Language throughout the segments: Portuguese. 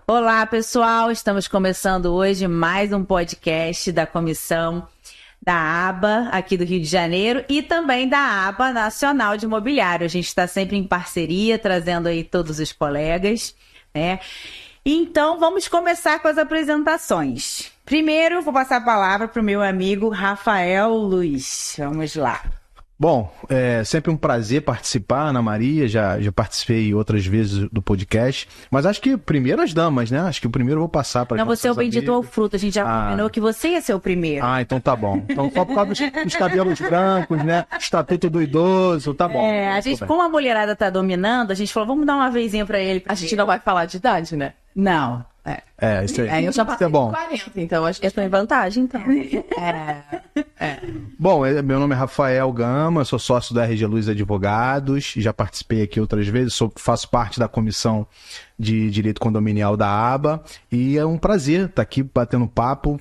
Olá, pessoal! Estamos começando hoje mais um podcast da comissão da ABA aqui do Rio de Janeiro e também da ABA Nacional de Imobiliário. A gente está sempre em parceria, trazendo aí todos os colegas, né? Então, vamos começar com as apresentações. Primeiro, vou passar a palavra para o meu amigo Rafael Luiz. Vamos lá. Bom, é sempre um prazer participar, Ana Maria, já participei outras vezes do podcast, mas acho que primeiro as damas, né? Acho que o primeiro eu vou passar para... Não, você é o bendito ao fruto, a gente já combinou que você ia ser o primeiro. Ah, então tá bom. Então só por causa dos cabelos brancos, né? Estatuto do idoso, tá bom. A gente, como a mulherada tá dominando, a gente falou, vamos dar uma vezinha pra ele. A gente não vai falar de idade, né? Não. Isso aí. Eu já passei é bom. 40, então acho que eu tô em vantagem, então. Bom, meu nome é Rafael Gama, sou sócio da RG Luiz Advogados, já participei aqui outras vezes, faço parte da comissão de Direito Condominial da ABA e é um prazer estar aqui batendo papo,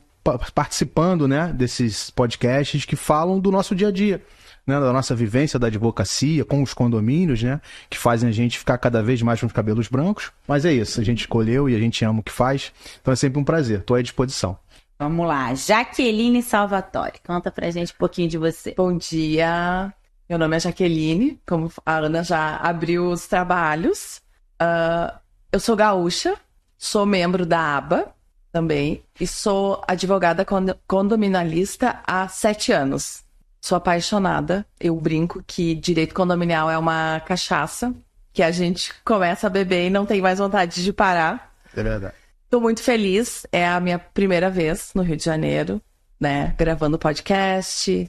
participando, né, desses podcasts que falam do nosso dia a dia, né, da nossa vivência da advocacia com os condomínios, né, que fazem a gente ficar cada vez mais com os cabelos brancos, mas é isso, a gente escolheu e a gente ama o que faz, então é sempre um prazer, estou à disposição. Vamos lá, Jaqueline Salvatore, conta pra gente um pouquinho de você. Bom dia, meu nome é Jaqueline, como a Ana já abriu os trabalhos. Eu sou gaúcha, sou membro da ABA também e sou advogada condominalista há 7 anos. Sou apaixonada, eu brinco que direito condominial é uma cachaça que a gente começa a beber e não tem mais vontade de parar. É verdade. Tô muito feliz, é a minha primeira vez no Rio de Janeiro, né, gravando podcast,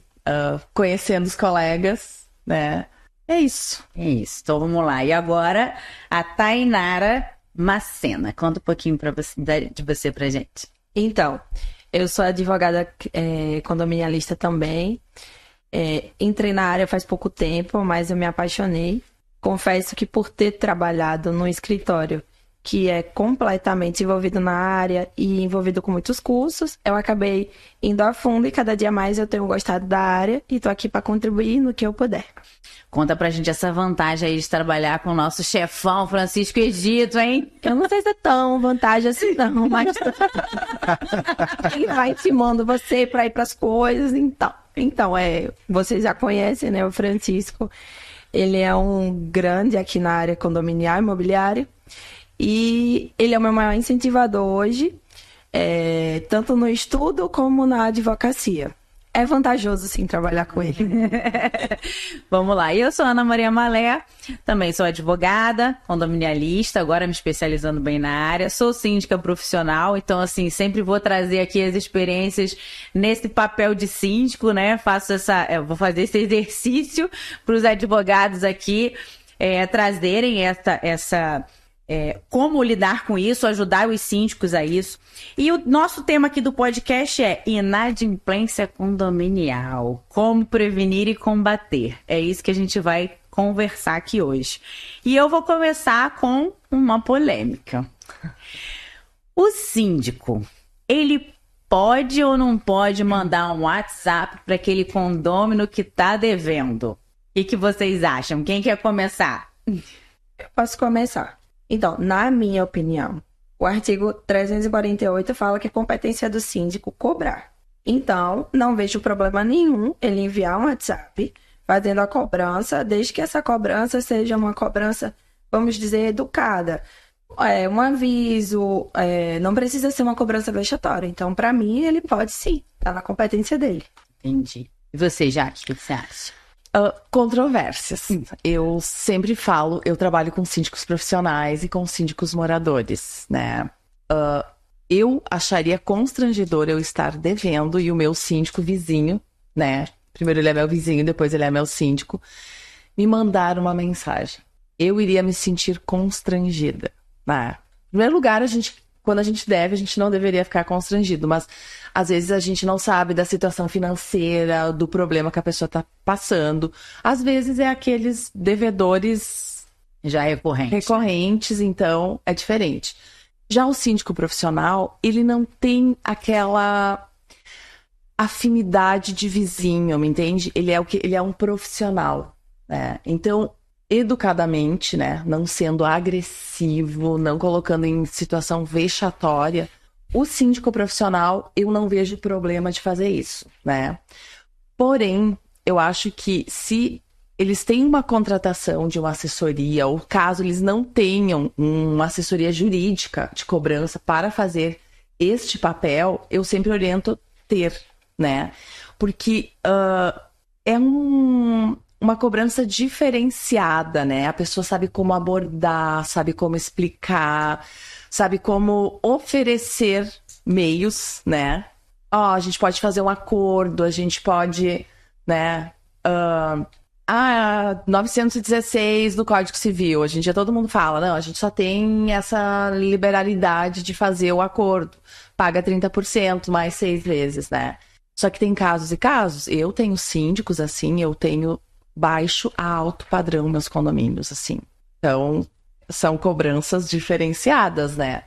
conhecendo os colegas, né, é isso. Então vamos lá, e agora a Tainara Macena, conta um pouquinho de você pra gente. Então, eu sou advogada condominialista também, entrei na área faz pouco tempo, mas eu me apaixonei. Confesso que por ter trabalhado no escritório que é completamente envolvido na área e envolvido com muitos cursos, eu acabei indo a fundo e cada dia mais eu tenho gostado da área e tô aqui para contribuir no que eu puder. Conta pra gente essa vantagem aí de trabalhar com o nosso chefão Francisco Egito, hein? Eu não sei se é tão vantagem assim não, mas ele vai intimando você para ir pras coisas, então vocês já conhecem, né, o Francisco, ele é um grande aqui na área condominial imobiliária. E ele é o meu maior incentivador hoje, tanto no estudo como na advocacia. É vantajoso, sim, trabalhar com ele. Vamos lá. Eu sou Ana Maria Malé, também sou advogada, condominialista, agora me especializando bem na área. Sou síndica profissional, então, assim, sempre vou trazer aqui as experiências nesse papel de síndico, né? Vou fazer esse exercício para os advogados aqui trazerem como lidar com isso, ajudar os síndicos a isso. E o nosso tema aqui do podcast é inadimplência condominial, como prevenir e combater. É isso que a gente vai conversar aqui hoje. E eu vou começar com uma polêmica. O síndico, ele pode ou não pode mandar um WhatsApp para aquele condômino que está devendo? O que vocês acham? Quem quer começar? Eu posso começar. Então, na minha opinião, o artigo 348 fala que é competência do síndico cobrar. Então, não vejo problema nenhum ele enviar um WhatsApp fazendo a cobrança, desde que essa cobrança seja uma cobrança, vamos dizer, educada. Um aviso, não precisa ser uma cobrança vexatória. Então, para mim, ele pode sim, tá na competência dele. Entendi. E você, Jaque, o que você acha? Controvérsias. Eu sempre falo, eu trabalho com síndicos profissionais e com síndicos moradores, né? Eu acharia constrangedor eu estar devendo e o meu síndico vizinho, né? Primeiro ele é meu vizinho, depois ele é meu síndico, me mandar uma mensagem. Eu iria me sentir constrangida, né? Em primeiro lugar, quando a gente deve, a gente não deveria ficar constrangido, mas às vezes a gente não sabe da situação financeira, do problema que a pessoa está passando. Às vezes é aqueles devedores já recorrentes, então é diferente. Já o síndico profissional, ele não tem aquela afinidade de vizinho, me entende? Ele é um profissional, né? Então, educadamente, né? Não sendo agressivo, não colocando em situação vexatória. O síndico profissional, eu não vejo problema de fazer isso, né? Porém, eu acho que se eles têm uma contratação de uma assessoria, ou caso eles não tenham uma assessoria jurídica de cobrança para fazer este papel, eu sempre oriento ter, né? Porque é uma cobrança diferenciada, né? A pessoa sabe como abordar, sabe como explicar, sabe como oferecer meios, né? Ó, a gente pode fazer um acordo, a gente pode, né? 916 do Código Civil. Hoje em dia todo mundo fala, não, a gente só tem essa liberalidade de fazer o acordo. Paga 30% mais 6 vezes, né? Só que tem casos e casos. Eu tenho síndicos, assim, eu tenho baixo a alto padrão meus condomínios, assim. Então, são cobranças diferenciadas, né?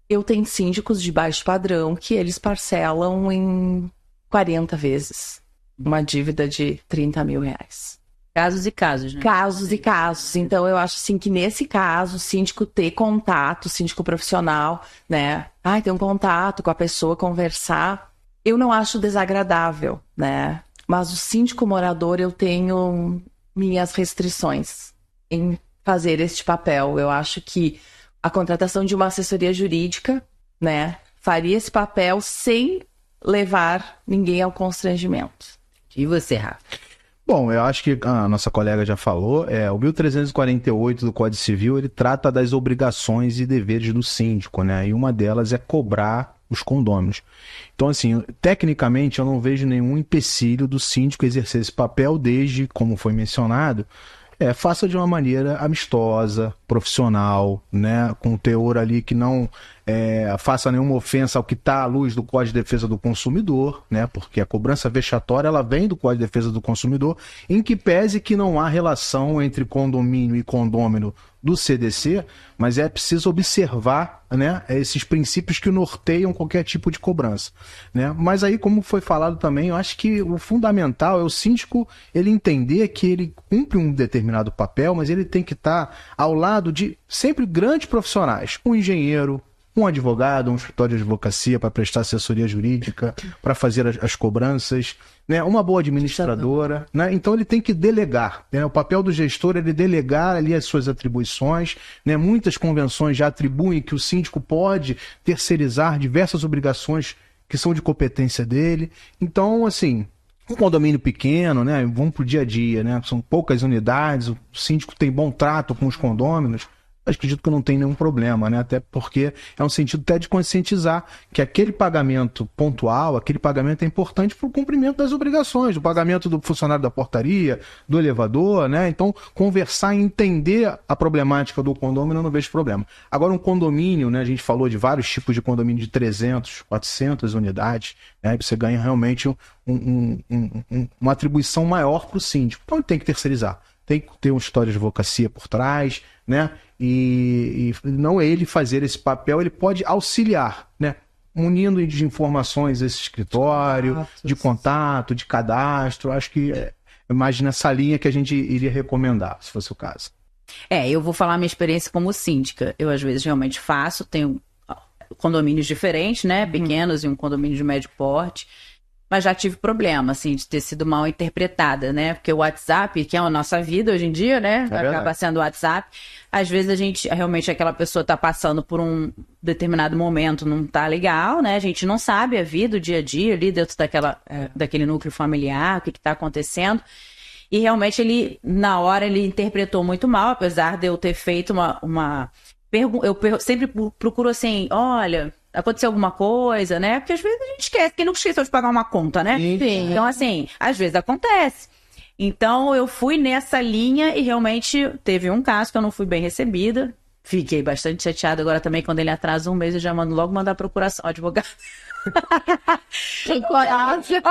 Eu tenho síndicos de baixo padrão que eles parcelam em 40 vezes uma dívida de 30 mil reais. Casos e casos, né? Casos e casos. Então, eu acho, assim, que nesse caso, o síndico ter contato, o síndico profissional, né? Ter um contato com a pessoa, conversar, eu não acho desagradável, né? Mas o síndico morador, eu tenho minhas restrições em fazer este papel. Eu acho que a contratação de uma assessoria jurídica, né, faria esse papel sem levar ninguém ao constrangimento. E você, Rafa? Bom, eu acho que a nossa colega já falou, o 1348 do Código Civil, ele trata das obrigações e deveres do síndico, né? E uma delas é cobrar os condôminos. Então, assim, tecnicamente eu não vejo nenhum empecilho do síndico exercer esse papel desde, como foi mencionado, faça de uma maneira amistosa, profissional, né? Com teor ali que não faça nenhuma ofensa ao que está à luz do Código de Defesa do Consumidor, né? Porque a cobrança vexatória ela vem do Código de Defesa do Consumidor, em que pese que não há relação entre condomínio e condômino do CDC, mas é preciso observar, né, esses princípios que norteiam qualquer tipo de cobrança, né? Mas aí, como foi falado também, eu acho que o fundamental é o síndico ele entender que ele cumpre um determinado papel, mas ele tem que estar ao lado de sempre grandes profissionais, um engenheiro, um advogado, um escritório de advocacia para prestar assessoria jurídica, para fazer as cobranças, né? Uma boa administradora, né? Então ele tem que delegar, né? O papel do gestor é ele delegar ali as suas atribuições, né? Muitas convenções já atribuem que o síndico pode terceirizar diversas obrigações que são de competência dele. Então, assim, um condomínio pequeno, né? Vamos para o dia a dia, né? São poucas unidades, o síndico tem bom trato com os condôminos. Acredito que não tem nenhum problema, né? Até porque é um sentido até de conscientizar que aquele pagamento pontual, aquele pagamento é importante para o cumprimento das obrigações, o pagamento do funcionário da portaria, do elevador, né? Então, conversar e entender a problemática do condomínio, eu não vejo problema. Agora, um condomínio, né? A gente falou de vários tipos de condomínio de 300, 400 unidades, né? Você ganha realmente uma atribuição maior para o síndico. Então, ele tem que terceirizar. Tem que ter uma história de advocacia por trás, né? E não ele fazer esse papel, ele pode auxiliar, né? Munindo de informações esse escritório, de contato, de cadastro. Acho que é mais nessa linha que a gente iria recomendar, se fosse o caso. Eu vou falar a minha experiência como síndica. Eu, às vezes, realmente faço, tenho condomínios diferentes, né? Pequenos e um condomínio de médio porte. Mas já tive problema, assim, de ter sido mal interpretada, né? Porque o WhatsApp, que é a nossa vida hoje em dia, né? Acaba sendo o WhatsApp. Às vezes a gente, realmente, aquela pessoa tá passando por um determinado momento, não tá legal, né? A gente não sabe a vida, o dia a dia ali dentro daquele núcleo familiar, o que tá acontecendo. E realmente ele, na hora, ele interpretou muito mal, apesar de eu ter feito uma pergunta. Eu sempre procuro assim, olha, aconteceu alguma coisa, né? Porque às vezes a gente esquece, quem nunca esqueceu de pagar uma conta, né? Sim. Então, assim, às vezes acontece. Então, eu fui nessa linha e realmente teve um caso que eu não fui bem recebida. Fiquei bastante chateada agora também, quando ele atrasa um mês, eu já mando logo mandar procuração ao advogado. Que coragem.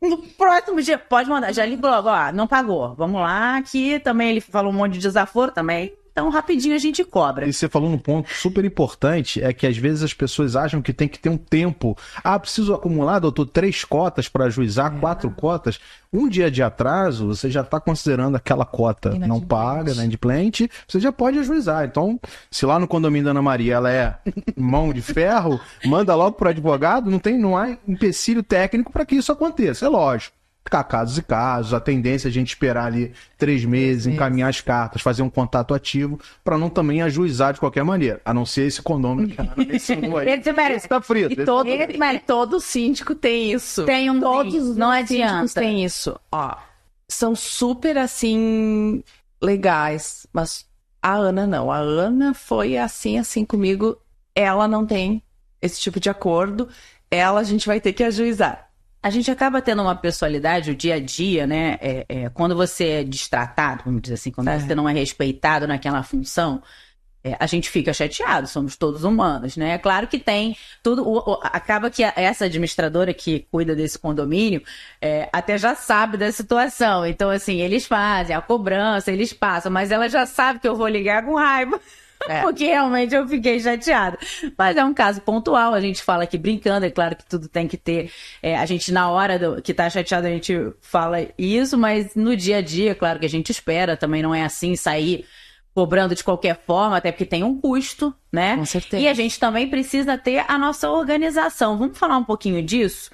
No próximo dia, pode mandar, já ligou logo, não pagou. Vamos lá, aqui também ele falou um monte de desaforo também. Então, rapidinho a gente cobra. E você falou num ponto super importante, é que às vezes as pessoas acham que tem que ter um tempo. Ah, preciso acumular, doutor, 3 cotas para ajuizar, 4 cotas. Um dia de atraso, você já está considerando aquela cota não paga, inadimplente, você já pode ajuizar. Então, se lá no condomínio da Ana Maria ela é mão de ferro, manda logo para o advogado, não há empecilho técnico para que isso aconteça. É lógico. Ficar casos e casos, a tendência é a gente esperar ali 3 meses, encaminhar as cartas, fazer um contato ativo, para não também ajuizar de qualquer maneira, a não ser esse condomínio que a Ana mencionou aí. Esse tá frito. E todo síndico tem isso. Tem um Todos não os adianta. síndicos têm isso. Ó, são super, assim, legais, mas a Ana não. A Ana foi assim comigo, ela não tem esse tipo de acordo, a gente vai ter que ajuizar. A gente acaba tendo uma pessoalidade, o dia a dia, né? Quando você é destratado, vamos dizer assim, quando você não é respeitado naquela função, a gente fica chateado, somos todos humanos, né? É claro que tem tudo. Acaba que essa administradora que cuida desse condomínio até já sabe da situação. Então, assim, eles fazem a cobrança, eles passam, mas ela já sabe que eu vou ligar com raiva. Porque realmente eu fiquei chateada. Mas é um caso pontual, a gente fala aqui brincando, é claro que tudo tem que ter. A gente, na hora que tá chateado, a gente fala isso, mas no dia a dia, claro que a gente espera, também não é assim sair cobrando de qualquer forma, até porque tem um custo, né? Com certeza. E a gente também precisa ter a nossa organização. Vamos falar um pouquinho disso?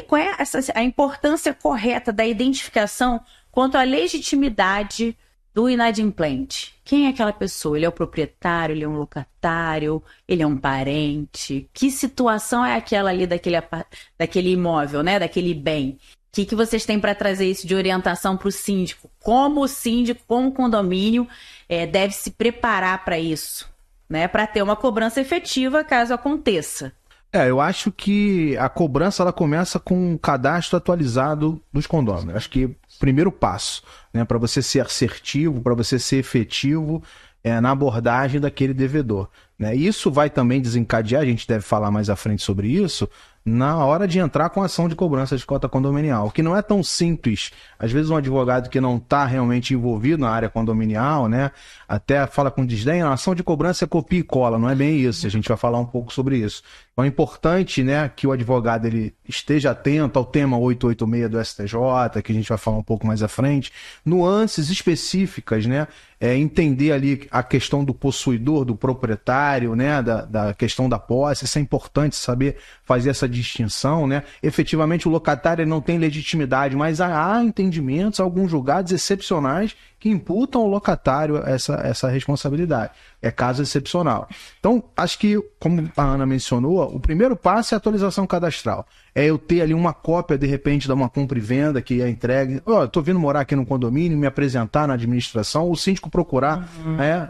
Qual é a importância correta da identificação quanto à legitimidade do inadimplente? Quem é aquela pessoa? Ele é o proprietário, ele é um locatário, ele é um parente? Que situação é aquela ali daquele imóvel, né? Daquele bem? O que vocês têm para trazer isso de orientação para o síndico? Como o síndico, como o condomínio deve se preparar para isso, né? Para ter uma cobrança efetiva caso aconteça. Eu acho que a cobrança ela começa com um cadastro atualizado dos condôminos. Acho que primeiro passo, né, para você ser assertivo, para você ser efetivo na abordagem daquele devedor, né? Isso vai também desencadear, a gente deve falar mais à frente sobre isso, na hora de entrar com a ação de cobrança de cota condominial, que não é tão simples. Às vezes um advogado que não está realmente envolvido na área condominial, né, até fala com desdém, a ação de cobrança é copia e cola, não é bem isso, a gente vai falar um pouco sobre isso. Então é importante, né, que o advogado ele esteja atento ao tema 886 do STJ, que a gente vai falar um pouco mais à frente, nuances específicas, né, entender ali a questão do possuidor, do proprietário, né, da questão da posse, isso é importante saber fazer essa distinção, né? Efetivamente o locatário ele não tem legitimidade, mas há entendimentos, alguns julgados excepcionais que imputam ao locatário essa responsabilidade. É caso excepcional. Então, acho que, como a Ana mencionou, o primeiro passo é a atualização cadastral. É eu ter ali uma cópia, de repente, de uma compra e venda que é entregue. Estou vindo morar aqui no condomínio, me apresentar na administração, o síndico procurar,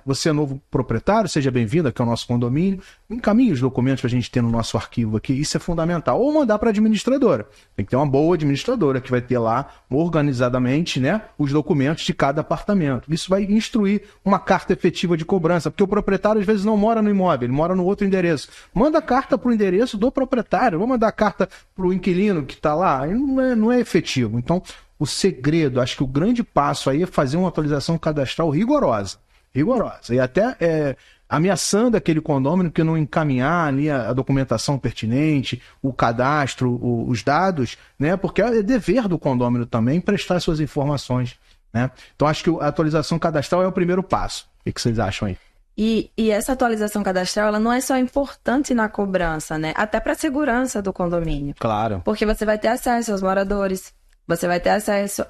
você é novo proprietário, seja bem-vindo aqui ao nosso condomínio, encaminhe os documentos para a gente ter no nosso arquivo aqui, isso é fundamental. Ou mandar para a administradora. Tem que ter uma boa administradora que vai ter lá, organizadamente, né, os documentos de cada apartamento. Isso vai instruir uma carta efetiva de cobrança, porque o proprietário às vezes não mora no imóvel, ele mora no outro endereço. Manda a carta para o endereço do proprietário, vamos mandar a carta para o inquilino que está lá, não é efetivo. Então, o segredo, acho que o grande passo aí é fazer uma atualização cadastral rigorosa. E até ameaçando aquele condomínio que não encaminhar ali a documentação pertinente, o cadastro, os dados, né? Porque é dever do condomínio também prestar suas informações, né? Então, acho que a atualização cadastral é o primeiro passo. O que vocês acham aí? E essa atualização cadastral, ela não é só importante na cobrança, né? Até para a segurança do condomínio. Claro. Porque você vai ter acesso aos moradores, você vai ter acesso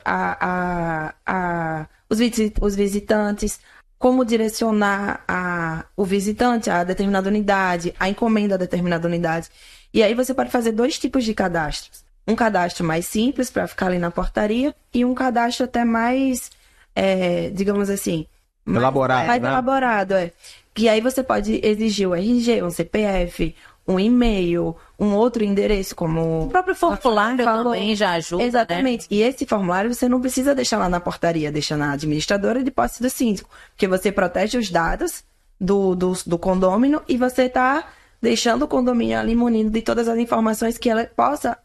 os visitantes, como direcionar o visitante a determinada unidade, a encomenda a determinada unidade. E aí você pode fazer 2 tipos de cadastros. Um cadastro mais simples, para ficar ali na portaria, e um cadastro até mais, digamos assim... elaborado, mais né? elaborado, Que aí você pode exigir o RG, um CPF, um e-mail, um outro endereço, como... O próprio formulário também já ajuda, exatamente. Né? E esse formulário você não precisa deixar lá na portaria, deixa na administradora de posse do síndico, porque você protege os dados do condômino e você está deixando o condomínio ali munido de todas as informações que ela possa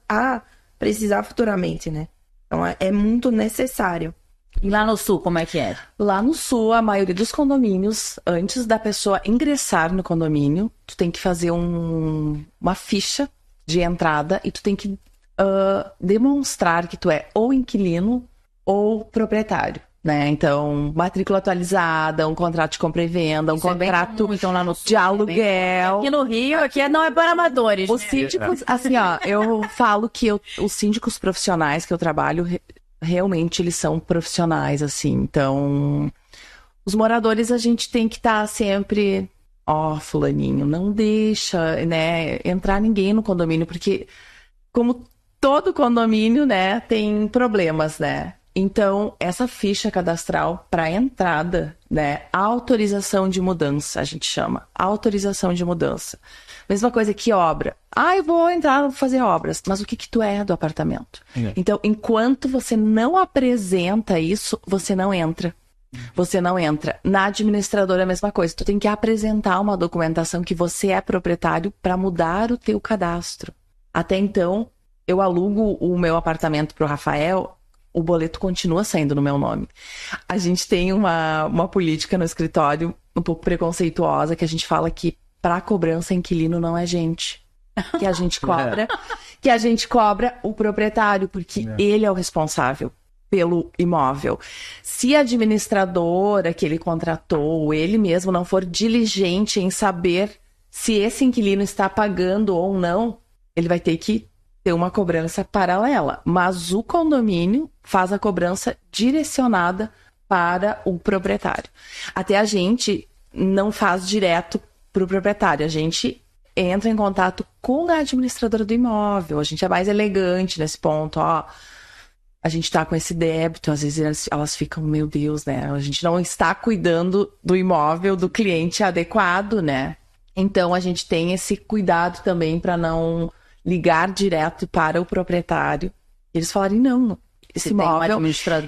precisar futuramente, né? Então é muito necessário. E lá no sul, como é que é? Lá no sul, a maioria dos condomínios, antes da pessoa ingressar no condomínio, tu tem que fazer uma ficha de entrada e tu tem que demonstrar que tu é ou inquilino ou proprietário, né? Então, matrícula atualizada, um contrato de compra e venda, um contrato então, lá no sul, de aluguel. Aqui no Rio, aqui não é para amadores. Os síndicos, assim, ó, eu falo que os síndicos profissionais que eu trabalho, realmente eles são profissionais, assim. Então, os moradores a gente tem que estar sempre, fulaninho, não deixa, né, entrar ninguém no condomínio, porque como todo condomínio, né, tem problemas, né? Então, essa ficha cadastral para entrada, né, autorização de mudança, a gente chama, autorização de mudança. Mesma coisa que obra. Eu vou entrar, vou fazer obras. Mas o que tu é do apartamento? Então, enquanto você não apresenta isso, você não entra. Você não entra. Na administradora, a mesma coisa. Tu tem que apresentar uma documentação que você é proprietário para mudar o teu cadastro. Até então, eu alugo o meu apartamento pro Rafael, o boleto continua saindo no meu nome. A gente tem uma política no escritório um pouco preconceituosa, que a gente fala que para cobrança, inquilino não é gente. Que a gente cobra o proprietário, porque ele é o responsável pelo imóvel. Se a administradora que ele contratou, ele mesmo não for diligente em saber se esse inquilino está pagando ou não, ele vai ter que ter uma cobrança paralela. Mas o condomínio faz a cobrança direcionada para o proprietário. Até a gente não faz direto para o proprietário, a gente entra em contato com a administradora do imóvel, a gente é mais elegante nesse ponto, a gente está com esse débito, às vezes elas ficam, meu Deus, né, a gente não está cuidando do imóvel do cliente adequado, né, então a gente tem esse cuidado também para não ligar direto para o proprietário, eles falarem, não, esse imóvel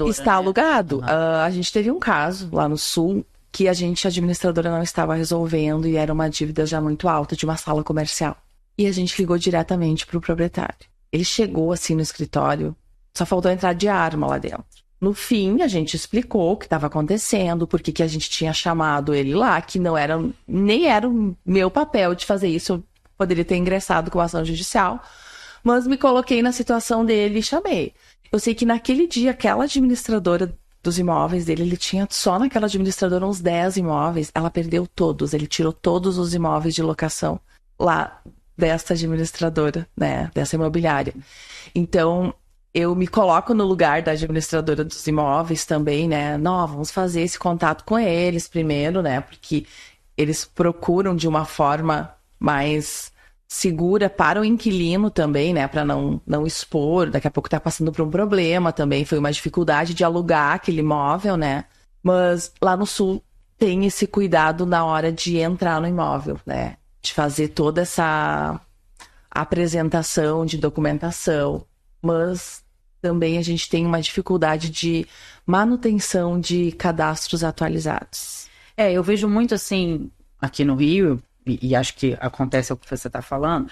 está alugado. A gente teve um caso lá no sul, que a administradora não estava resolvendo e era uma dívida já muito alta de uma sala comercial. E a gente ligou diretamente para o proprietário. Ele chegou assim no escritório, só faltou entrar de arma lá dentro. No fim, a gente explicou o que estava acontecendo, por que a gente tinha chamado ele lá, que não era, nem era o meu papel de fazer isso, eu poderia ter ingressado com ação judicial, mas me coloquei na situação dele e chamei. Eu sei que naquele dia, aquela administradora dos imóveis dele, ele tinha só naquela administradora uns 10 imóveis, ela perdeu todos, ele tirou todos os imóveis de locação lá dessa administradora, né, dessa imobiliária. Então, eu me coloco no lugar da administradora dos imóveis também, né, vamos fazer esse contato com eles primeiro, né, porque eles procuram de uma forma mais segura para o inquilino também, né, para não expor, daqui a pouco tá passando por um problema também, foi uma dificuldade de alugar aquele imóvel, né, mas lá no sul tem esse cuidado na hora de entrar no imóvel, né, de fazer toda essa apresentação de documentação, mas também a gente tem uma dificuldade de manutenção de cadastros atualizados. Eu vejo muito assim, aqui no Rio, e acho que acontece o que você está falando,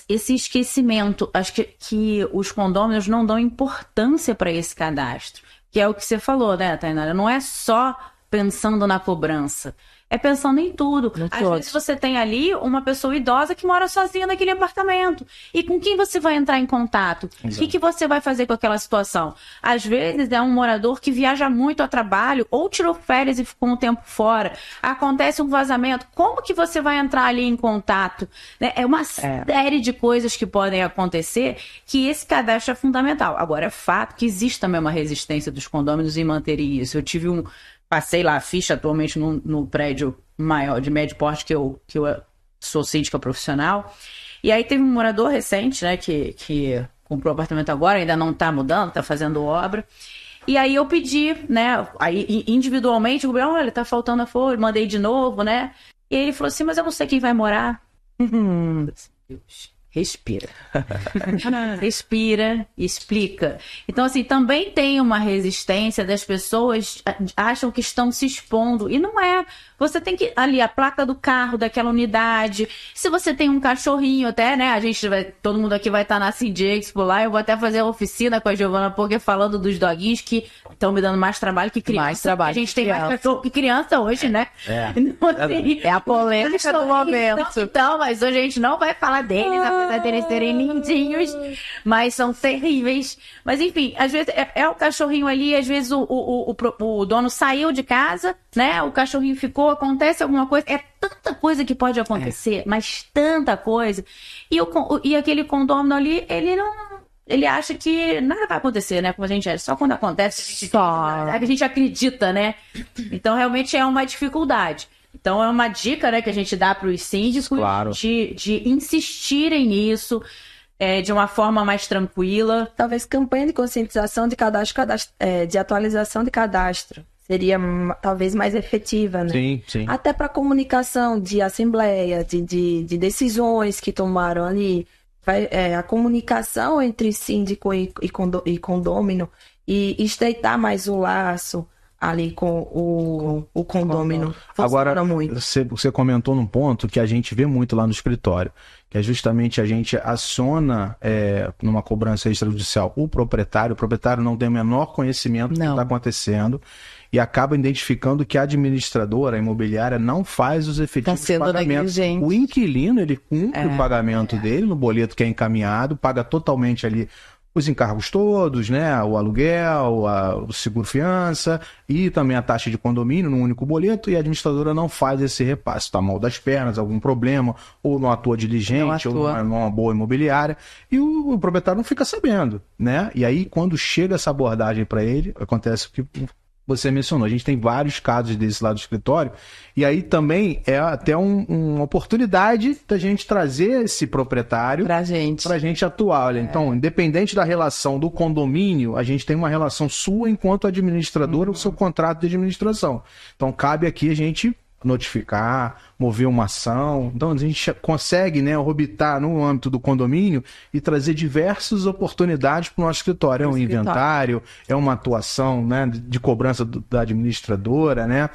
esse esquecimento. Acho que os condôminos não dão importância para esse cadastro, que é o que você falou, né, Tainara? Não é só pensando na cobrança, é pensando em tudo. Às vezes você tem ali uma pessoa idosa que mora sozinha naquele apartamento. E com quem você vai entrar em contato? O que você vai fazer com aquela situação? Às vezes é um morador que viaja muito a trabalho ou tirou férias e ficou um tempo fora. Acontece um vazamento. Como que você vai entrar ali em contato? É uma série de coisas que podem acontecer que esse cadastro é fundamental. Agora, é fato que existe também uma resistência dos condôminos em manter isso. Eu passei lá a ficha atualmente no prédio maior, de médio porte, que eu sou síndica profissional. E aí teve um morador recente, né, que comprou apartamento agora, ainda não tá mudando, tá fazendo obra. E aí eu pedi, né, aí individualmente, olha, tá faltando a folha, mandei de novo, né. E aí ele falou assim, mas eu não sei quem vai morar. Deus. Respira. Respira, explica. Então, assim, também tem uma resistência das pessoas, acham que estão se expondo. E não é. Você tem que... Ali, a placa do carro, daquela unidade. Se você tem um cachorrinho até, né? Todo mundo aqui vai estar na Cindy Expo lá. Eu vou até fazer a oficina com a Giovana, porque falando dos doguinhos que estão me dando mais trabalho que criança. Mais trabalho a gente que tem criança. mais cachorro que criança hoje, né? Então, assim, É a polêmica do momento. então, mas hoje a gente não vai falar deles, apesar deles serem lindinhos, mas são terríveis. Mas enfim, às vezes é o cachorrinho ali, às vezes o dono saiu de casa, né? O cachorrinho ficou, acontece alguma coisa. É tanta coisa que pode acontecer, mas tanta coisa. E aquele condômino ali, ele acha que nada vai acontecer, né? Como a gente é, só quando acontece a gente acredita, né? Então realmente é uma dificuldade. Então é uma dica, né, que a gente dá para os síndicos, claro, de insistirem nisso de uma forma mais tranquila. Talvez campanha de conscientização de de atualização de cadastro seria talvez mais efetiva, né? Sim, sim. Até para comunicação de assembleia, de decisões que tomaram ali. A comunicação entre síndico e condômino e estreitar mais o laço ali com o condômino. Agora, muito. Você comentou num ponto que a gente vê muito lá no escritório, que é justamente a gente aciona numa cobrança extrajudicial o proprietário não tem o menor conhecimento do que está acontecendo e acaba identificando que a administradora, a imobiliária, não faz os efetivos pagamentos. Negligente. O inquilino, ele cumpre o pagamento dele no boleto que é encaminhado, paga totalmente ali os encargos todos, né? O aluguel, o seguro-fiança e também a taxa de condomínio no único boleto, e a administradora não faz esse repasse. Está mal das pernas, algum problema, ou não atua diligente, ou não é uma boa imobiliária, e o proprietário não fica sabendo, né? E aí, quando chega essa abordagem para ele, acontece o que você mencionou. A gente tem vários casos desse lado do escritório, e aí também é até uma oportunidade da gente trazer esse proprietário pra gente atuar. Olha, então, independente da relação do condomínio, a gente tem uma relação sua enquanto administradora, o seu contrato de administração. Então, cabe aqui a gente notificar, mover uma ação. Então a gente consegue, né, orbitar no âmbito do condomínio e trazer diversas oportunidades para o nosso escritório. É um inventário, é uma atuação, né, de cobrança da administradora, né?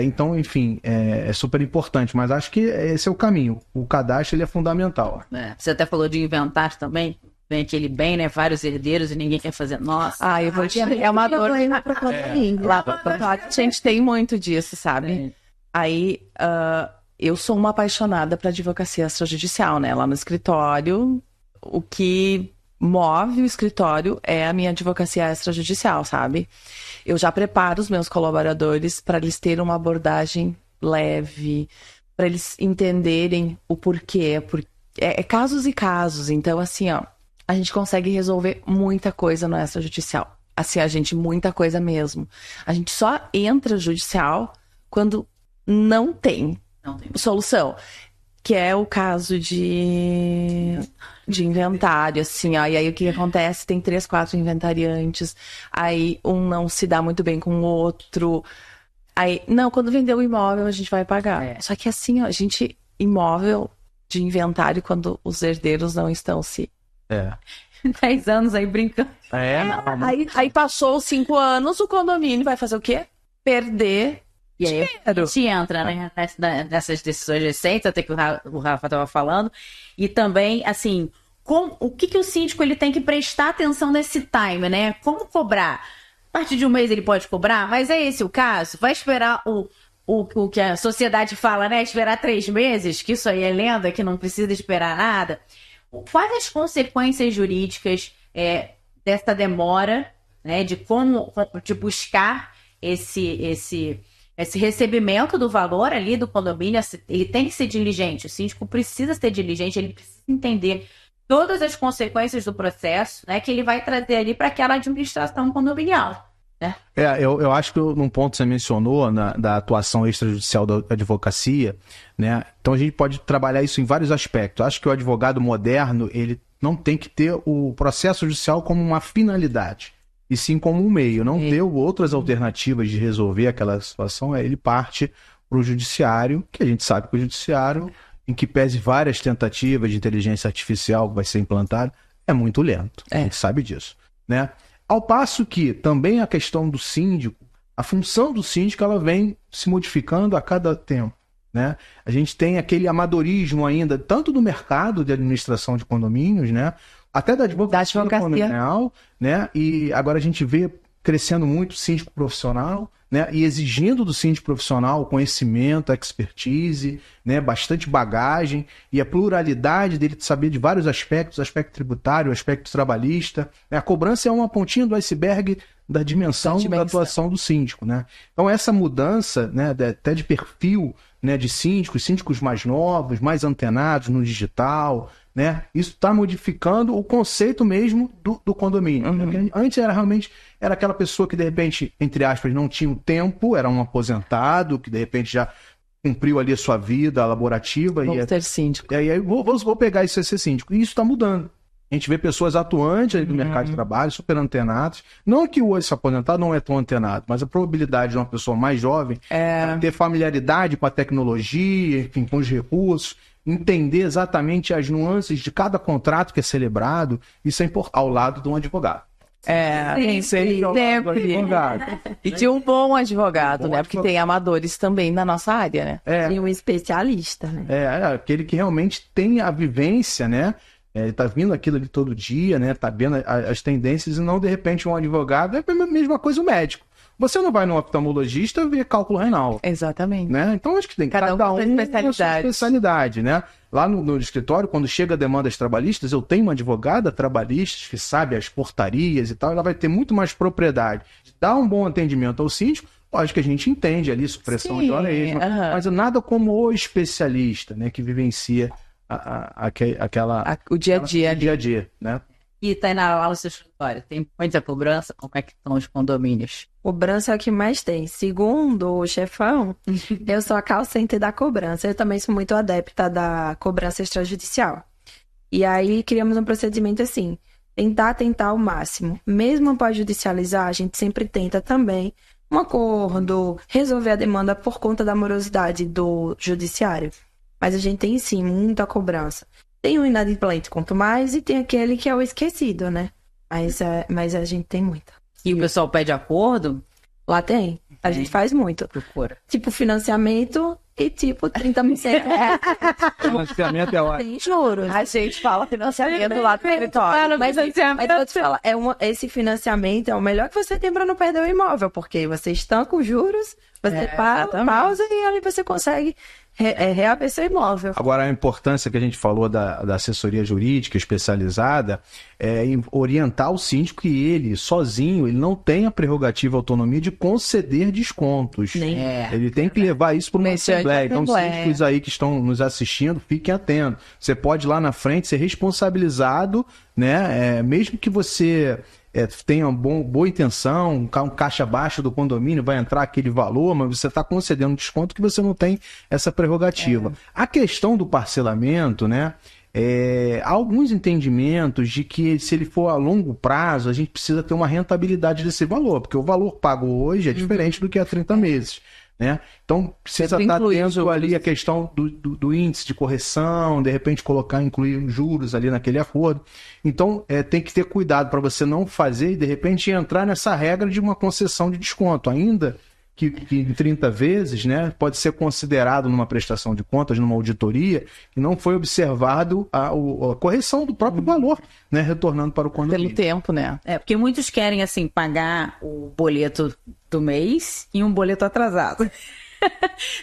Então, enfim, é super importante, mas acho que esse é o caminho. O cadastro, ele é fundamental. Você até falou de inventário também. Vem aquele bem, né? Vários herdeiros e ninguém quer fazer. Nossa. Eu vou te é uma dor. A gente tem muito disso, sabe? Aí, eu sou uma apaixonada para advocacia extrajudicial, né? Lá no escritório, o que move o escritório é a minha advocacia extrajudicial, sabe? Eu já preparo os meus colaboradores para eles terem uma abordagem leve, para eles entenderem o porquê. Casos e casos. Então, assim, a gente consegue resolver muita coisa no extrajudicial. Assim, muita coisa mesmo. A gente só entra judicial quando não tem solução, que é o caso de inventário, assim, e aí o que acontece? Tem 3, 4 inventariantes, aí um não se dá muito bem com o outro, aí, não, quando vender o imóvel a gente vai pagar. Só que assim, imóvel de inventário quando os herdeiros não estão 10 anos aí brincando. Aí passou os 5 anos, o condomínio vai fazer o quê? Perder. E aí a gente entra, né, nessas decisões recentes, até que o Rafa estava falando, e também, assim, o que o síndico ele tem que prestar atenção nesse time, né? Como cobrar? A partir de um mês ele pode cobrar, mas é esse o caso? Vai esperar o que a sociedade fala, né? Esperar 3 meses, que isso aí é lenda, que não precisa esperar nada. Quais as consequências jurídicas dessa demora, né? De buscar esse recebimento do valor ali do condomínio? Ele tem que ser diligente, o síndico precisa ser diligente, ele precisa entender todas as consequências do processo, né, que ele vai trazer ali para aquela administração condominial. Né? Eu acho que num ponto você mencionou da atuação extrajudicial da advocacia, né? Então a gente pode trabalhar isso em vários aspectos. Acho que o advogado moderno, ele não tem que ter o processo judicial como uma finalidade, e sim como um meio, não ter outras alternativas de resolver aquela situação, ele parte para o judiciário, que a gente sabe que o judiciário em que pese várias tentativas de inteligência artificial que vai ser implantada, é muito lento. A gente sabe disso, né? Ao passo que também a questão do síndico, a função do síndico, ela vem se modificando a cada tempo, né? A gente tem aquele amadorismo ainda, tanto do mercado de administração de condomínios, né? Até da advocacia condominial, né? E agora a gente vê crescendo muito o síndico profissional, né? E exigindo do síndico profissional conhecimento, expertise, né? Bastante bagagem e a pluralidade dele de saber de vários aspectos, aspecto tributário, aspecto trabalhista, né? A cobrança é uma pontinha do iceberg da dimensão da atuação do síndico, né? Então essa mudança, né, até de perfil, né, de síndicos mais novos, mais antenados no digital, né? Isso está modificando o conceito mesmo do condomínio. Né? Antes era aquela pessoa que de repente, entre aspas, não tinha o tempo, era um aposentado, que de repente já cumpriu ali a sua vida laborativa. Vou ser síndico. E aí vou pegar isso e ser síndico. E isso está mudando. A gente vê pessoas atuantes aí do mercado de trabalho, super antenados. Não que hoje se aposentado não é tão antenado, mas a probabilidade de uma pessoa mais jovem ter familiaridade com a tecnologia, enfim, com os recursos, entender exatamente as nuances de cada contrato que é celebrado, isso é importante, ao lado de um advogado. Sempre. E de um bom advogado, né? Porque tem amadores também na nossa área, né? E um especialista, né? Aquele que realmente tem a vivência, né? Ele tá vindo aquilo ali todo dia, né? Tá vendo as tendências e não, de repente, um advogado. É a mesma coisa o médico. Você não vai no oftalmologista ver cálculo renal. Exatamente. Né? Então, acho que tem cada um com a sua especialidade, né? Lá no escritório, quando chega demandas trabalhistas, eu tenho uma advogada trabalhista que sabe as portarias e tal, ela vai ter muito mais propriedade. Dá um bom atendimento ao síndico, lógico que a gente entende ali, supressão de hora extra, mas nada como o especialista, né? Que vivencia o dia a dia. O dia a dia, né? E Tainá, lá no seu escritório, tem muita cobrança? Como é que estão os condomínios? Cobrança é o que mais tem. Segundo o chefão, eu sou a call center da cobrança. Eu também sou muito adepta da cobrança extrajudicial. E aí criamos um procedimento assim, tentar ao máximo. Mesmo após judicializar, a gente sempre tenta também um acordo, resolver a demanda por conta da morosidade do judiciário. Mas a gente tem sim muita cobrança. Tem o inadimplente, quanto mais, e tem aquele que é o esquecido, né? Mas a gente tem muita. E o pessoal pede acordo? Lá tem. A gente faz muito. Procura. Tipo financiamento e tipo 30%. Financiamento é ótimo. Tem juros. A gente fala financiamento lá do escritório. Mas eu vou te falar, esse financiamento é o melhor que você tem para não perder o imóvel, porque você estanca os juros, você pausa e ali você consegue reaver seu imóvel. Agora, a importância que a gente falou da assessoria jurídica especializada é orientar o síndico que ele, sozinho, ele não tem a prerrogativa, a autonomia de conceder descontos. Ele tem que levar isso para uma assembleia. Então, síndicos aí que estão nos assistindo, fiquem atentos. Você pode, lá na frente, ser responsabilizado, né? Mesmo que você tenha boa intenção, um caixa baixo do condomínio, vai entrar aquele valor, mas você está concedendo um desconto que você não tem essa prerrogativa. A questão do parcelamento, né? Há alguns entendimentos de que, se ele for a longo prazo, a gente precisa ter uma rentabilidade desse valor, porque o valor pago hoje é diferente do que há 30 meses. Né? Então, precisa estar tendo ali a questão do índice de correção, de repente incluir juros ali naquele acordo. Então, tem que ter cuidado para você não fazer e, de repente, entrar nessa regra de uma concessão de desconto, ainda que em 30 vezes, né, pode ser considerado numa prestação de contas, numa auditoria, que não foi observado a correção do próprio valor, né, retornando para o condomínio. Pelo tempo, né? Porque muitos querem, assim, pagar o boleto do mês e um boleto atrasado.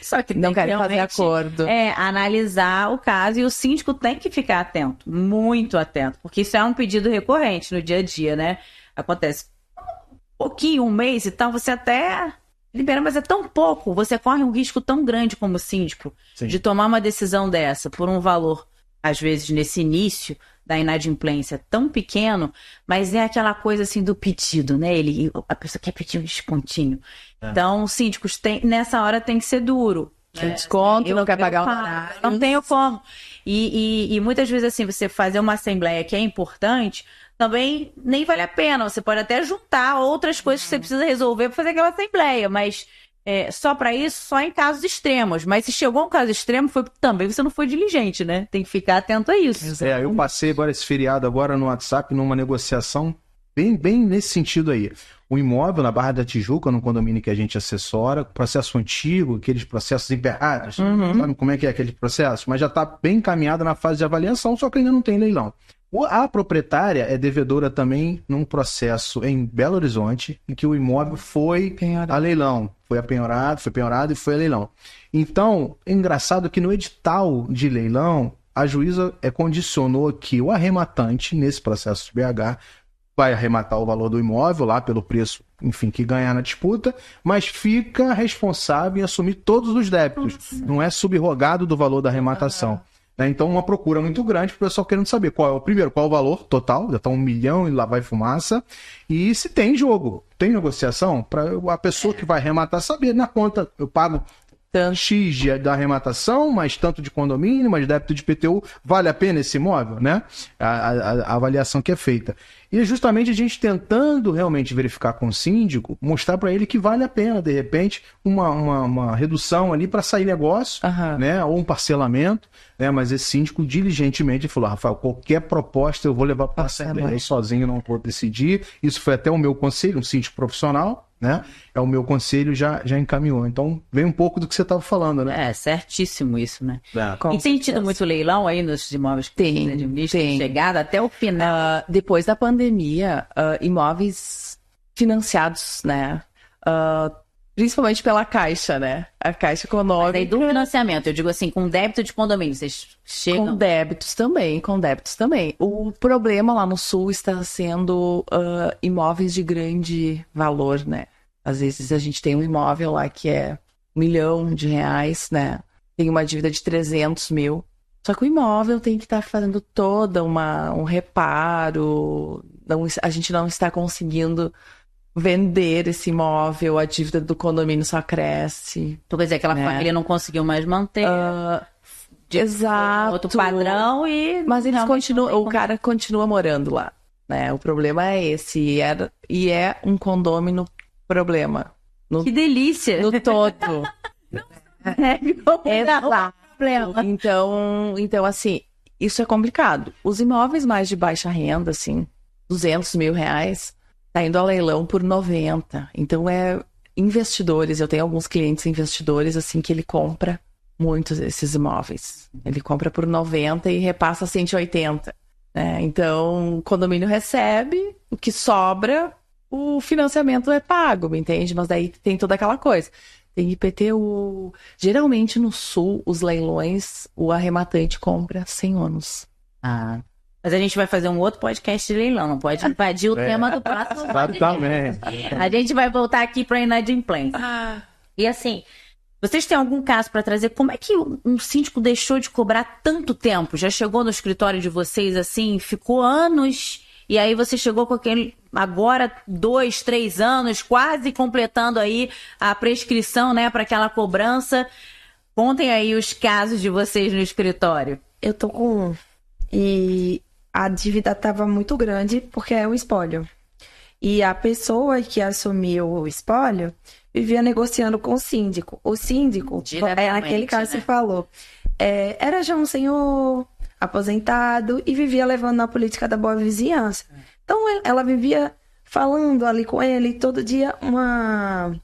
Só que não querem fazer acordo. Analisar o caso, e o síndico tem que ficar atento, muito atento, porque isso é um pedido recorrente no dia a dia, né? Acontece um pouquinho, um mês e tal, você até libera, mas é tão pouco, você corre um risco tão grande como síndico de tomar uma decisão dessa por um valor, às vezes, nesse início da inadimplência tão pequeno, mas é aquela coisa assim do pedido, né? A pessoa quer pedir um descontinho. Então, síndicos, nessa hora tem que ser duro. Né? Desconto, não quer pagar o horário. Não tenho como. E muitas vezes, assim, você fazer uma assembleia que é importante, também nem vale a pena. Você pode até juntar outras coisas que você precisa resolver para fazer aquela assembleia, mas só para isso, só em casos extremos. Mas se chegou um caso extremo, também você não foi diligente, né? Tem que ficar atento a isso. Eu passei agora esse feriado agora no WhatsApp numa negociação bem nesse sentido aí. O imóvel na Barra da Tijuca, no condomínio que a gente assessora, processo antigo, aqueles processos emperrados, sabe como é que é aquele processo? Mas já está bem encaminhado na fase de avaliação, só que ainda não tem leilão. A proprietária é devedora também num processo em Belo Horizonte, em que o imóvel foi a leilão. Foi penhorado e foi a leilão. Então, é engraçado que no edital de leilão, a juíza condicionou que o arrematante, nesse processo de BH, vai arrematar o valor do imóvel lá pelo preço, enfim, que ganhar na disputa, mas fica responsável em assumir todos os débitos. Não é subrogado do valor da arrematação. Então, uma procura muito grande para o pessoal querendo saber qual é o valor total, já está 1 milhão e lá vai fumaça, e se tem jogo, tem negociação, para a pessoa que vai arrematar saber, na conta eu pago X da arrematação, mais tanto de condomínio, mais débito de IPTU, vale a pena esse imóvel, né? A avaliação que é feita. E justamente a gente tentando realmente verificar com o síndico, mostrar para ele que vale a pena, de repente, uma redução ali para sair negócio, né? Ou um parcelamento, né? Mas esse síndico diligentemente falou: Rafael, qualquer proposta eu vou levar para a Assembleia, sozinho não vou decidir. Isso foi até o meu conselho, um síndico profissional, né? O meu conselho já encaminhou. Então, vem um pouco do que você estava falando, né? Certíssimo isso, né? E tem tido muito leilão aí nos imóveis que você administra, chegado até o final. Depois da pandemia, imóveis financiados, né? Principalmente pela Caixa, né? A Caixa Econômica. Mas aí do financiamento, eu digo assim, com débito de condomínio, vocês chegam... Com débitos também. O problema lá no Sul está sendo imóveis de grande valor, né? Às vezes a gente tem um imóvel lá que é R$1 milhão, né? Tem uma dívida de 300 mil. Só que o imóvel tem que estar fazendo todo um reparo. A gente não está conseguindo vender esse imóvel, a dívida do condomínio só cresce. Então, quer dizer, aquela família não conseguiu mais manter. Exato. Outro padrão Mas eles continuam, o cara continua morando lá, né? O problema é esse. E é um condômino problema. Que delícia! No todo. Exato. Então, assim, isso é complicado. Os imóveis mais de baixa renda, assim, R$200 mil, tá indo a leilão por 90. Então, investidores. Eu tenho alguns clientes investidores, assim, que ele compra muitos desses imóveis. Ele compra por 90 e repassa 180. Né? Então, o condomínio recebe, o que sobra, o financiamento é pago, me entende? Mas daí tem toda aquela coisa. Tem IPTU. Geralmente, no Sul, os leilões, o arrematante compra sem ônus. Mas a gente vai fazer um outro podcast de leilão, não pode invadir o tema do próximo. Exatamente. A gente vai voltar aqui para a inadimplência. E assim, vocês têm algum caso para trazer? Como é que um síndico deixou de cobrar tanto tempo? Já chegou no escritório de vocês assim, ficou anos, e aí você chegou com aquele, agora 2, 3 anos, quase completando aí a prescrição, né, para aquela cobrança. Contem aí os casos de vocês no escritório. Eu tô com um. E a dívida estava muito grande porque é o espólio. E a pessoa que assumiu o espólio vivia negociando com o síndico. O síndico, naquele caso, você falou, era já um senhor aposentado e vivia levando na política da boa vizinhança. Então, ela vivia falando ali com ele todo dia uma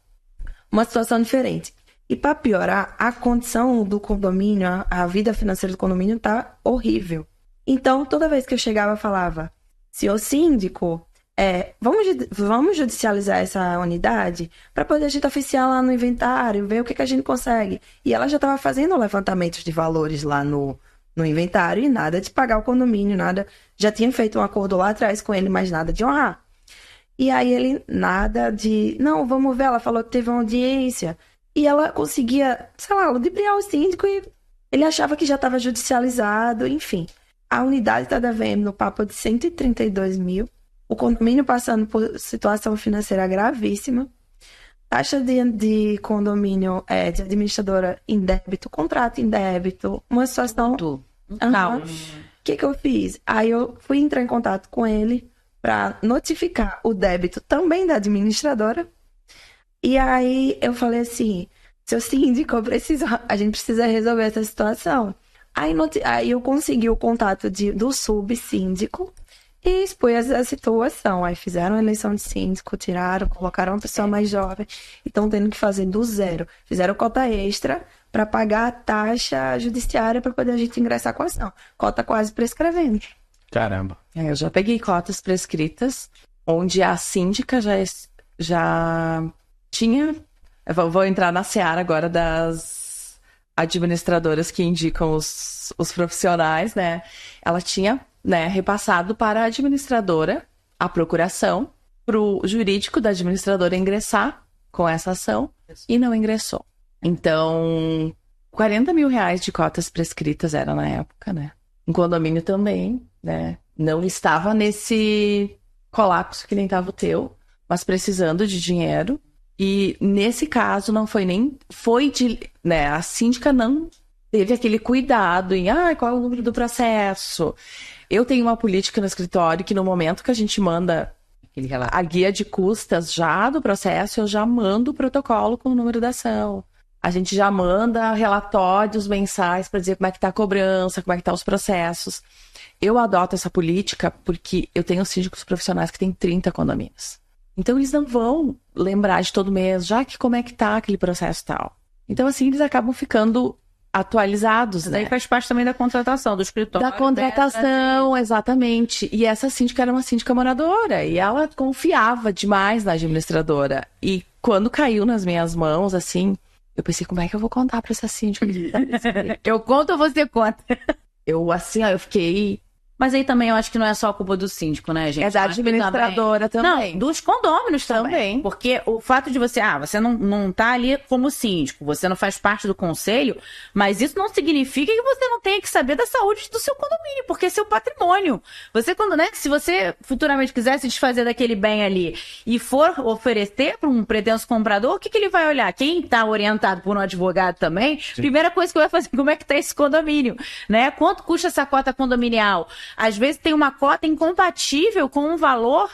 situação diferente. E para piorar, a condição do condomínio, a vida financeira do condomínio tá horrível. Então, toda vez que eu chegava, eu falava, senhor síndico, vamos judicializar essa unidade para poder a gente oficiar lá no inventário, ver o que a gente consegue. E ela já estava fazendo levantamentos de valores lá no inventário e nada de pagar o condomínio, nada. Já tinha feito um acordo lá atrás com ele, mas nada de honrar. E aí ele, nada de, não, vamos ver, ela falou que teve uma audiência. E ela conseguia, sei lá, ludibriar o síndico e ele achava que já estava judicializado, enfim. A unidade está devendo no papo de 132 mil. O condomínio passando por situação financeira gravíssima. Taxa de condomínio de administradora em débito, contrato em débito. Uma situação... Um caos. O que eu fiz? Aí eu fui entrar em contato com ele para notificar o débito também da administradora. E aí eu falei assim, seu síndico, a gente precisa resolver essa situação. Aí eu consegui o contato do subsíndico e expus a situação. Aí fizeram a eleição de síndico, tiraram, colocaram uma pessoa mais jovem e estão tendo que fazer do zero. Fizeram cota extra para pagar a taxa judiciária para poder a gente ingressar com a ação. Cota quase prescrevendo. Caramba. Eu já peguei cotas prescritas, onde a síndica já tinha... Eu vou entrar na seara agora das administradoras que indicam os profissionais, né? Ela tinha, né, repassado para a administradora a procuração, para o jurídico da administradora ingressar com essa ação e não ingressou. Então, 40 mil reais de cotas prescritas era na época, né? Um condomínio também, né? Não estava nesse colapso que nem estava o teu, mas precisando de dinheiro. E nesse caso não foi nem... né, a síndica não teve aquele cuidado em... qual é o número do processo? Eu tenho uma política no escritório que no momento que a gente manda a guia de custas já do processo, eu já mando o protocolo com o número da ação. A gente já manda relatórios mensais para dizer como é que está a cobrança, como é que estão os processos. Eu adoto essa política porque eu tenho síndicos profissionais que têm 30 condomínios. Então, eles não vão lembrar de todo mês, já que como é que tá aquele processo tal. Então, assim, eles acabam ficando atualizados, né? Daí faz parte também da contratação do escritório. Da contratação, exatamente. E essa síndica era uma síndica moradora, e ela confiava demais na administradora. E quando caiu nas minhas mãos, assim, eu pensei, como é que eu vou contar pra essa síndica? Eu conto ou você conta? Eu fiquei... Mas aí também eu acho que não é só a culpa do síndico, né, gente? É da administradora também. Não, dos condôminos também. Porque o fato de você não tá ali como síndico, você não faz parte do conselho, mas isso não significa que você não tenha que saber da saúde do seu condomínio, porque é seu patrimônio. Você, se você futuramente quiser se desfazer daquele bem ali e for oferecer para um pretenso comprador, o que ele vai olhar? Quem tá orientado por um advogado também, primeira coisa que vai fazer, como é que tá esse condomínio, né? Quanto custa essa cota condominial? Às vezes tem uma cota incompatível com o valor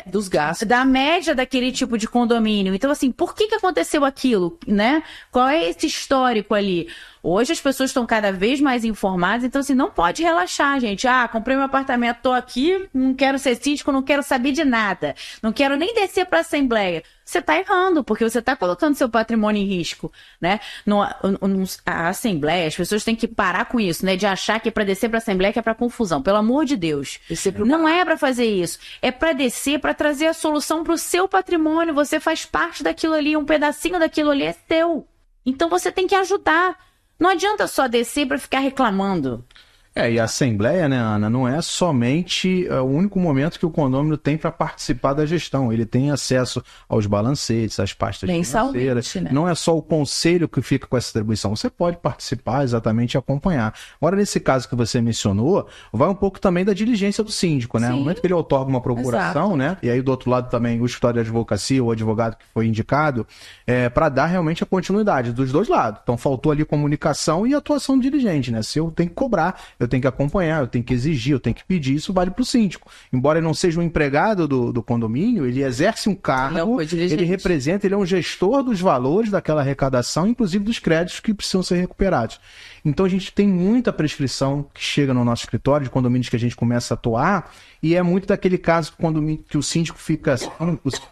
dos gastos da média daquele tipo de condomínio. Então, assim, por que aconteceu aquilo, né? Qual é esse histórico ali? Hoje as pessoas estão cada vez mais informadas, então assim, não pode relaxar, gente. Comprei meu apartamento, tô aqui, não quero ser síndico, não quero saber de nada. Não quero nem descer para a assembleia. Você tá errando, porque você tá colocando seu patrimônio em risco, né? A assembleia, as pessoas têm que parar com isso, né? De achar que é para descer para a assembleia que é para confusão. Pelo amor de Deus. Não é para fazer isso. É para descer, para trazer a solução para o seu patrimônio. Você faz parte daquilo ali, um pedacinho daquilo ali é seu. Então você tem que ajudar. Não adianta só descer para ficar reclamando. E a assembleia, né, Ana, não é somente o único momento que o condômino tem para participar da gestão. Ele tem acesso aos balancetes, às pastas financeiras. Né? Não é só o conselho que fica com essa atribuição. Você pode participar exatamente e acompanhar. Agora, nesse caso que você mencionou, vai um pouco também da diligência do síndico, né? Sim. No momento que ele otorga uma procuração, exato, né? E aí do outro lado também o escritório de advocacia, o advogado que foi indicado, para dar realmente a continuidade dos dois lados. Então, faltou ali comunicação e atuação diligente, né? Se eu tenho que cobrar, eu tenho que acompanhar, eu tenho que exigir, eu tenho que pedir, isso vale para o síndico. Embora ele não seja um empregado do condomínio, ele exerce um cargo, ele representa, ele é um gestor dos valores daquela arrecadação, inclusive dos créditos que precisam ser recuperados. Então a gente tem muita prescrição que chega no nosso escritório, de condomínios que a gente começa a atuar, e é muito daquele caso que o síndico fica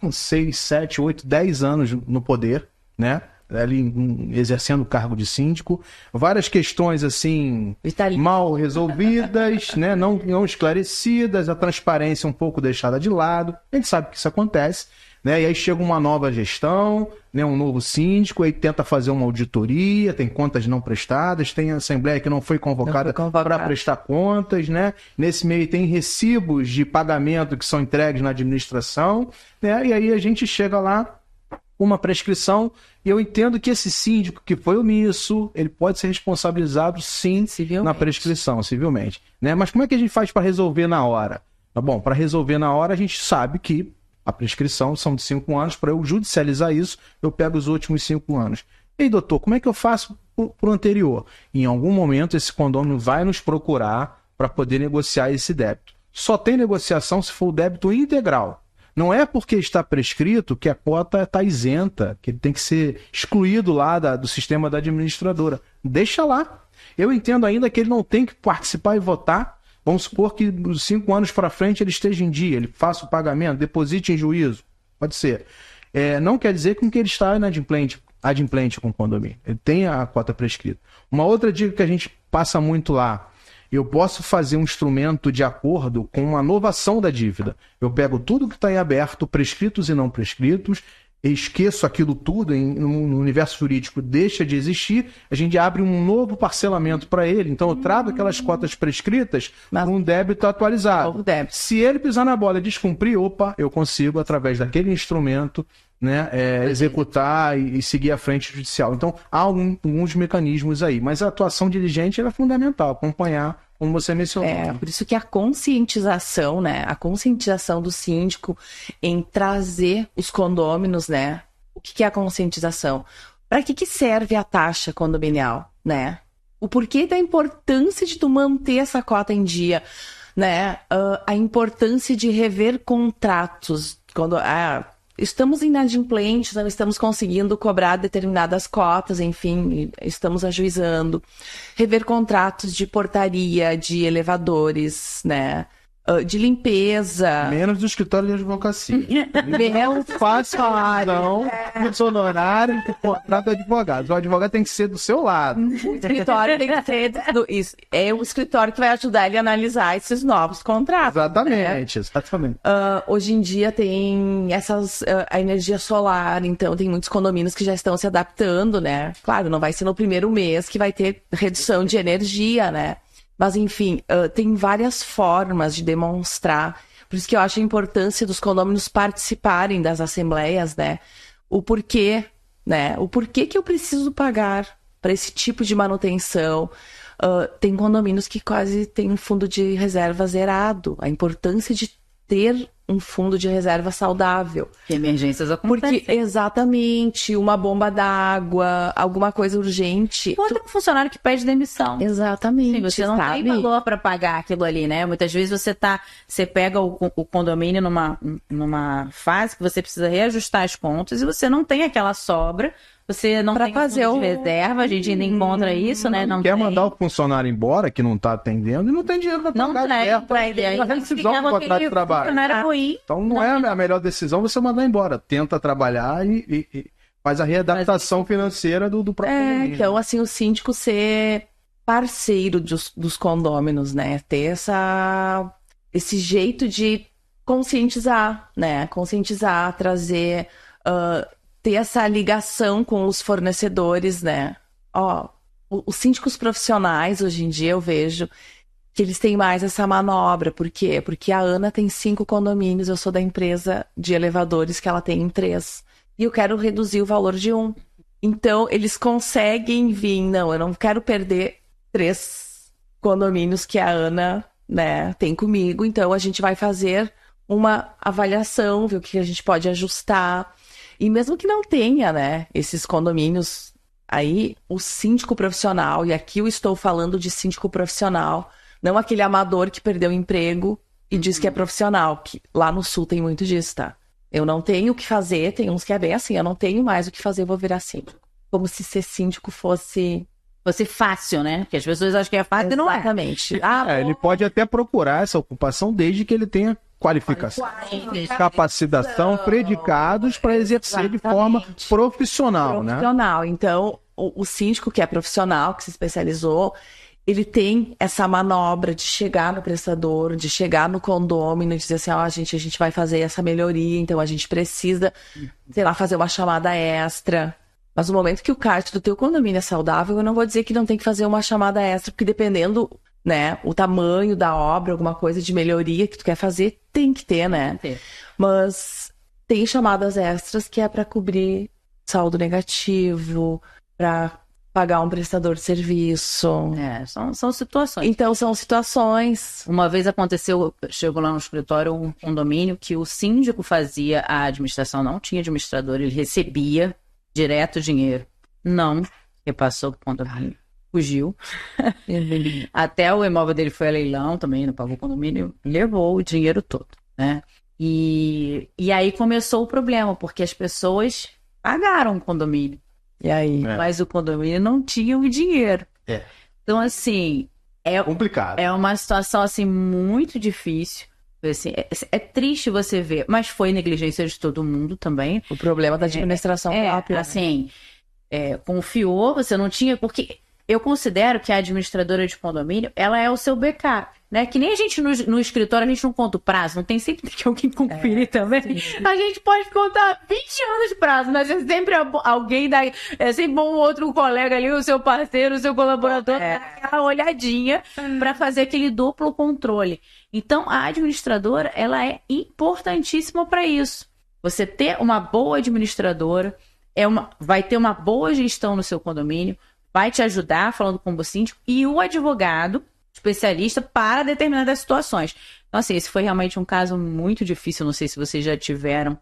6, 7, 8, 10 anos no poder, né? Ali exercendo o cargo de síndico, várias questões assim mal resolvidas, né? não esclarecidas, a transparência um pouco deixada de lado. A gente sabe que isso acontece, né? E aí chega uma nova gestão, né? Um novo síndico, aí tenta fazer uma auditoria, tem contas não prestadas, tem a assembleia que não foi convocada para prestar contas, né? Nesse meio tem recibos de pagamento que são entregues na administração, né? E aí a gente chega lá, uma prescrição, e eu entendo que esse síndico que foi omisso, ele pode ser responsabilizado, sim, na prescrição, civilmente. Né? Mas como é que a gente faz para resolver na hora? Tá bom, para resolver na hora, a gente sabe que a prescrição são de 5 anos, para eu judicializar isso, eu pego os últimos 5 anos. E aí, doutor, como é que eu faço pro anterior? Em algum momento, esse condômino vai nos procurar para poder negociar esse débito. Só tem negociação se for o débito integral. Não é porque está prescrito que a cota está isenta, que ele tem que ser excluído lá do sistema da administradora. Deixa lá. Eu entendo ainda que ele não tem que participar e votar. Vamos supor que 5 anos para frente ele esteja em dia, ele faça o pagamento, deposite em juízo. Pode ser. Não quer dizer que ele está adimplente com o condomínio. Ele tem a cota prescrita. Uma outra dica que a gente passa muito lá: eu posso fazer um instrumento de acordo com uma novação da dívida. Eu pego tudo que está em aberto, prescritos e não prescritos, esqueço aquilo tudo no universo jurídico, deixa de existir, a gente abre um novo parcelamento para ele. Então eu trago aquelas cotas prescritas com um débito atualizado. Se ele pisar na bola e descumprir, eu consigo, através daquele instrumento, né, executar e seguir a frente judicial. Então há alguns mecanismos aí, mas a atuação diligente é fundamental, acompanhar, como você mencionou. Por isso que a conscientização, né? A conscientização do síndico em trazer os condôminos, né? O que é a conscientização? Para que serve a taxa condominial, né? O porquê da importância de tu manter essa cota em dia, né? A importância de rever contratos. Quando estamos inadimplentes, não estamos conseguindo cobrar determinadas cotas, enfim, estamos ajuizando. Rever contratos de portaria, de elevadores, né? De limpeza. Menos do escritório de advocacia. Não faça não dos honorários do contrato de advogado. O advogado tem que ser do seu lado. O escritório tem que ser isso. É o escritório que vai ajudar ele a analisar esses novos contratos. Exatamente, exatamente. Hoje em dia tem a energia solar, então tem muitos condomínios que já estão se adaptando, né? Claro, não vai ser no primeiro mês que vai ter redução de energia, né? Mas, enfim, tem várias formas de demonstrar. Por isso que eu acho a importância dos condôminos participarem das assembleias, né? O porquê, né? O porquê que eu preciso pagar para esse tipo de manutenção. Tem condomínios que quase têm um fundo de reserva zerado. A importância de ter um fundo de reserva saudável. Que emergências acontecem. Porque, exatamente, uma bomba d'água, alguma coisa urgente. Ou tem um funcionário que pede demissão. Exatamente. Sim, você não tem valor para pagar aquilo ali, né? Muitas vezes você pega o condomínio numa fase que você precisa reajustar as contas e você não tem aquela sobra. Você não tem fazer fundo de reserva, a gente ainda encontra isso, né? Não quer mandar o funcionário embora, que não está atendendo, e não tem dinheiro para pagar. Não tem. É rescisão do contrato de trabalho. Então não é a melhor decisão você mandar embora. Tenta trabalhar e faz a readaptação financeira do próprio condomínio. Então, assim, o síndico ser parceiro dos condôminos, né? Ter esse jeito de conscientizar, né? Conscientizar, trazer... ter essa ligação com os fornecedores, né? Os síndicos profissionais, hoje em dia, eu vejo que eles têm mais essa manobra. Por quê? Porque a Ana tem 5 condomínios, eu sou da empresa de elevadores que ela tem em 3. E eu quero reduzir o valor de 1. Então, eles conseguem vir, não, eu não quero perder 3 condomínios que a Ana, né, tem comigo. Então, a gente vai fazer uma avaliação, ver o que a gente pode ajustar. E mesmo que não tenha, né, esses condomínios aí, o síndico profissional, e aqui eu estou falando de síndico profissional, não aquele amador que perdeu o emprego e diz que é profissional, que lá no Sul tem muito disso, tá? Eu não tenho o que fazer, tem uns que é bem assim, eu não tenho mais o que fazer, vou virar síndico. Como se ser síndico fosse fácil, né? Porque as pessoas acham que é fácil e não é. Exatamente. Ele pode até procurar essa ocupação desde que ele tenha qualificação, capacitação, predicados para exercer de forma profissional, né? Então, o síndico que é profissional, que se especializou, ele tem essa manobra de chegar no prestador, de chegar no condômino e dizer assim, a gente vai fazer essa melhoria, então a gente precisa, sei lá, fazer uma chamada extra. Mas no momento que o CART do teu condomínio é saudável, eu não vou dizer que não tem que fazer uma chamada extra, porque dependendo, né, o tamanho da obra, alguma coisa de melhoria que tu quer fazer, tem que ter, né? Mas tem chamadas extras que é para cobrir saldo negativo, para pagar um prestador de serviço. São situações. Então, são situações. Uma vez aconteceu, chegou lá no escritório um condomínio que o síndico fazia, a administração não tinha administrador, ele recebia direto o dinheiro. Não repassou para o condomínio. Fugiu. Até o imóvel dele foi a leilão também, não pagou o condomínio, levou o dinheiro todo, né? E aí começou o problema, porque as pessoas pagaram o condomínio, E aí? mas o condomínio não tinha o dinheiro. É. Então, assim, Complicado. é uma situação, assim, muito difícil. Assim, é triste você ver, mas foi negligência de todo mundo também. O problema da administração própria. Assim, confiou, você não tinha... Porque eu considero que a administradora de condomínio, ela é o seu backup, né? Que nem a gente no escritório, a gente não conta o prazo, não tem sempre que alguém conferir também. Sim. A gente pode contar 20 anos de prazo, mas é sempre alguém é sempre um outro colega ali, o seu parceiro, o seu colaborador, dar aquela olhadinha para fazer aquele duplo controle. Então, a administradora, ela é importantíssima para isso. Você ter uma boa administradora, vai ter uma boa gestão no seu condomínio, vai te ajudar, falando com o síndico, e o advogado, especialista, para determinadas situações. Então, assim, esse foi realmente um caso muito difícil, não sei se vocês já tiveram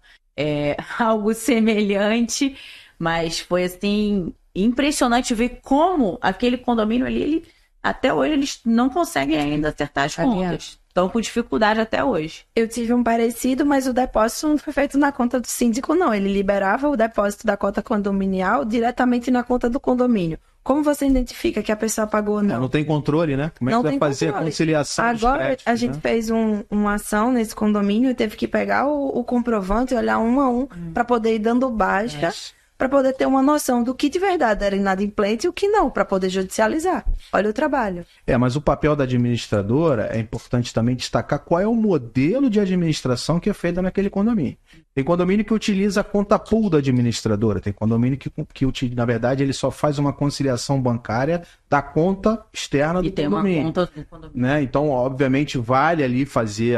algo semelhante, mas foi, assim, impressionante ver como aquele condomínio ali, até hoje, eles não conseguem ainda acertar as contas. Estão com dificuldade até hoje. Eu tive um parecido, mas o depósito não foi feito na conta do síndico, não. Ele liberava o depósito da cota condominial diretamente na conta do condomínio. Como você identifica que a pessoa pagou ou não? Não tem controle, né? Como é que vai fazer a conciliação dos créditos? Agora, a gente fez uma ação nesse condomínio e teve que pegar o comprovante e olhar um a um para poder ir dando baixa, para poder ter uma noção do que de verdade era inadimplente e o que não, para poder judicializar. Olha o trabalho. Mas o papel da administradora é importante também destacar qual é o modelo de administração que é feito naquele condomínio. Tem condomínio que utiliza a conta pool da administradora, tem condomínio que na verdade, ele só faz uma conciliação bancária da conta externa do condomínio. Uma conta do condomínio. Né? Então, obviamente, vale ali fazer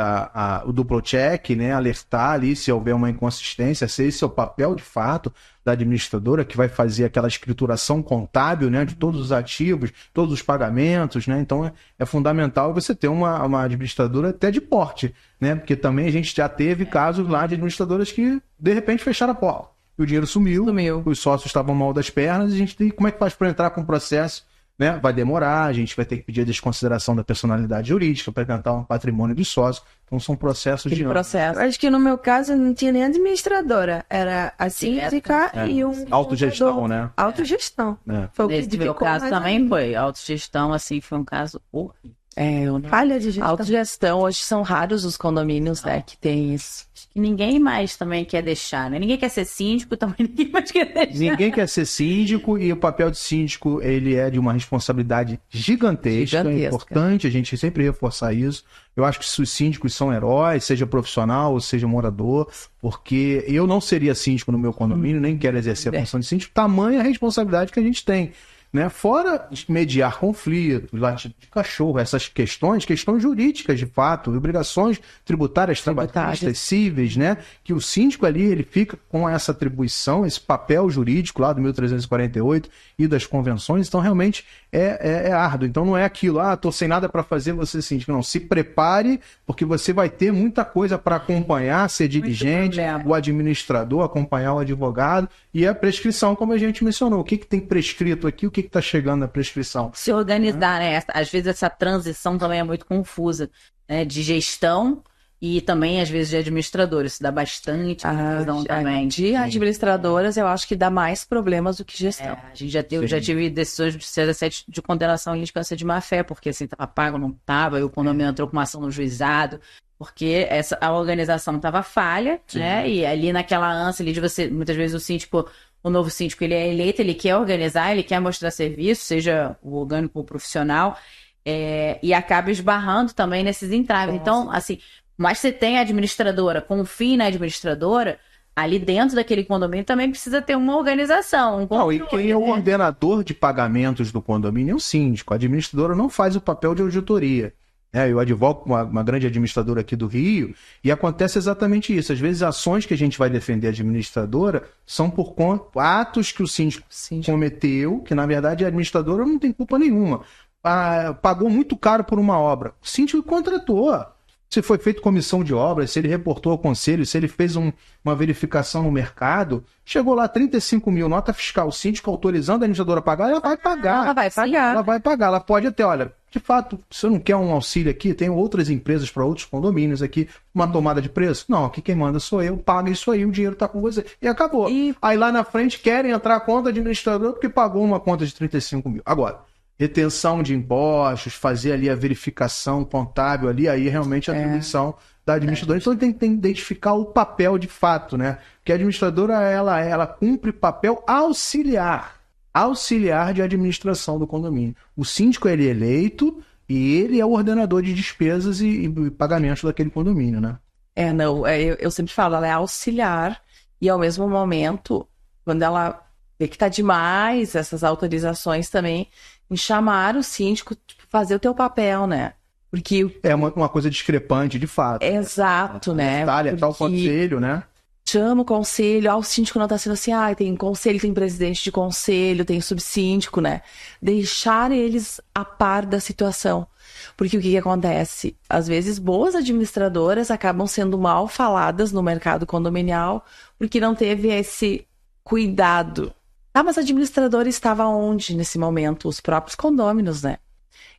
o duplo check, né? Alertar ali se houver uma inconsistência, se esse é o papel de fato da administradora, que vai fazer aquela escrituração contábil, né, de todos os ativos, todos os pagamentos, né? Então é fundamental você ter uma administradora até de porte, né? Porque também a gente já teve casos lá de administradoras que de repente fecharam a porta. E o dinheiro sumiu, os sócios estavam mal das pernas, e a gente tem como é que faz para entrar com o processo? Né? Vai demorar, a gente vai ter que pedir a desconsideração da personalidade jurídica para cantar um patrimônio dos sócios. Então são processos de anos. Acho que no meu caso não tinha nem administradora, era a síndica e um autogestão, né? Autogestão. Foi nesse meu caso também foi autogestão, assim, foi um caso horrível. Falha de gestão. Autogestão, hoje são raros os condomínios, né, que tem isso. Acho que ninguém mais também quer deixar, né? Ninguém quer ser síndico, também ninguém mais quer deixar. Ninguém quer ser síndico, e o papel de síndico, ele é de uma responsabilidade gigantesca. É importante a gente sempre reforçar isso. Eu acho que os síndicos são heróis, seja profissional ou seja morador, porque eu não seria síndico no meu condomínio, nem quero exercer a função de síndico, tamanha a responsabilidade que a gente tem. Né? Fora mediar conflitos, latido de cachorro, essas questões jurídicas de fato, obrigações tributárias, trabalhistas, cíveis, né? Que o síndico ali, ele fica com essa atribuição, esse papel jurídico lá do 1348 e das convenções, então realmente é árduo. Então não é aquilo, tô sem nada para fazer, você síndico. Não, se prepare, porque você vai ter muita coisa para acompanhar, ser dirigente, o administrador, acompanhar o advogado, e a prescrição, como a gente mencionou. O que tem prescrito aqui, o que está chegando na prescrição? Se organizar, né? Às vezes essa transição também é muito confusa, né? De gestão e também, às vezes, de administradores. Isso dá bastante confusão também. De administradoras, eu acho que dá mais problemas do que gestão. A gente já tive decisões de CZ7 de condenação em indicância de má-fé, porque assim, estava pago, não estava, e o condomínio entrou com uma ação no juizado, porque a organização estava falha, né? E ali naquela ânsia ali de você, muitas vezes o novo síndico, ele é eleito, ele quer organizar, ele quer mostrar serviço, seja o orgânico ou o profissional, e acaba esbarrando também nesses entraves. Então, assim, mas você tem a administradora, confie na administradora, ali dentro daquele condomínio também precisa ter uma organização. E quem é o ordenador de pagamentos do condomínio é o síndico. A administradora não faz o papel de auditoria. Eu advogo com uma grande administradora aqui do Rio, e acontece exatamente isso. Às vezes, ações que a gente vai defender a administradora são por atos que o síndico cometeu, que na verdade a administradora não tem culpa nenhuma. Pagou muito caro por uma obra. O síndico contratou. Se foi feito comissão de obras, se ele reportou ao conselho, se ele fez uma verificação no mercado, chegou lá 35 mil, nota fiscal, o síndico autorizando a administradora a pagar, ela vai pagar. Ela vai pagar. Ela vai pagar. Ela pode até, olha, de fato, você não quer um auxílio aqui? Tem outras empresas para outros condomínios aqui, uma tomada de preço? Não, aqui quem manda sou eu, paga isso aí, o dinheiro tá com você. E acabou. Aí lá na frente querem entrar a conta administrador porque pagou uma conta de 35 mil. Agora, retenção de impostos, fazer ali a verificação contábil ali, aí realmente a atribuição da administradora. Então tem que identificar o papel de fato, né? Porque a administradora, ela cumpre papel auxiliar de administração do condomínio. O síndico, ele é eleito e ele é o ordenador de despesas e pagamentos daquele condomínio, né? Eu sempre falo, ela é auxiliar e ao mesmo momento, quando ela vê que tá demais essas autorizações também, em chamar o síndico, fazer o teu papel, né? Porque... É uma coisa discrepante, de fato. Exato, né? Tal conselho, né? Chama o conselho, o síndico não tá sendo assim, tem conselho, tem presidente de conselho, tem subsíndico, né? Deixar eles a par da situação. Porque o que acontece? Às vezes, boas administradoras acabam sendo mal faladas no mercado condominial porque não teve esse cuidado. Mas a administradora estava onde nesse momento? Os próprios condôminos, né?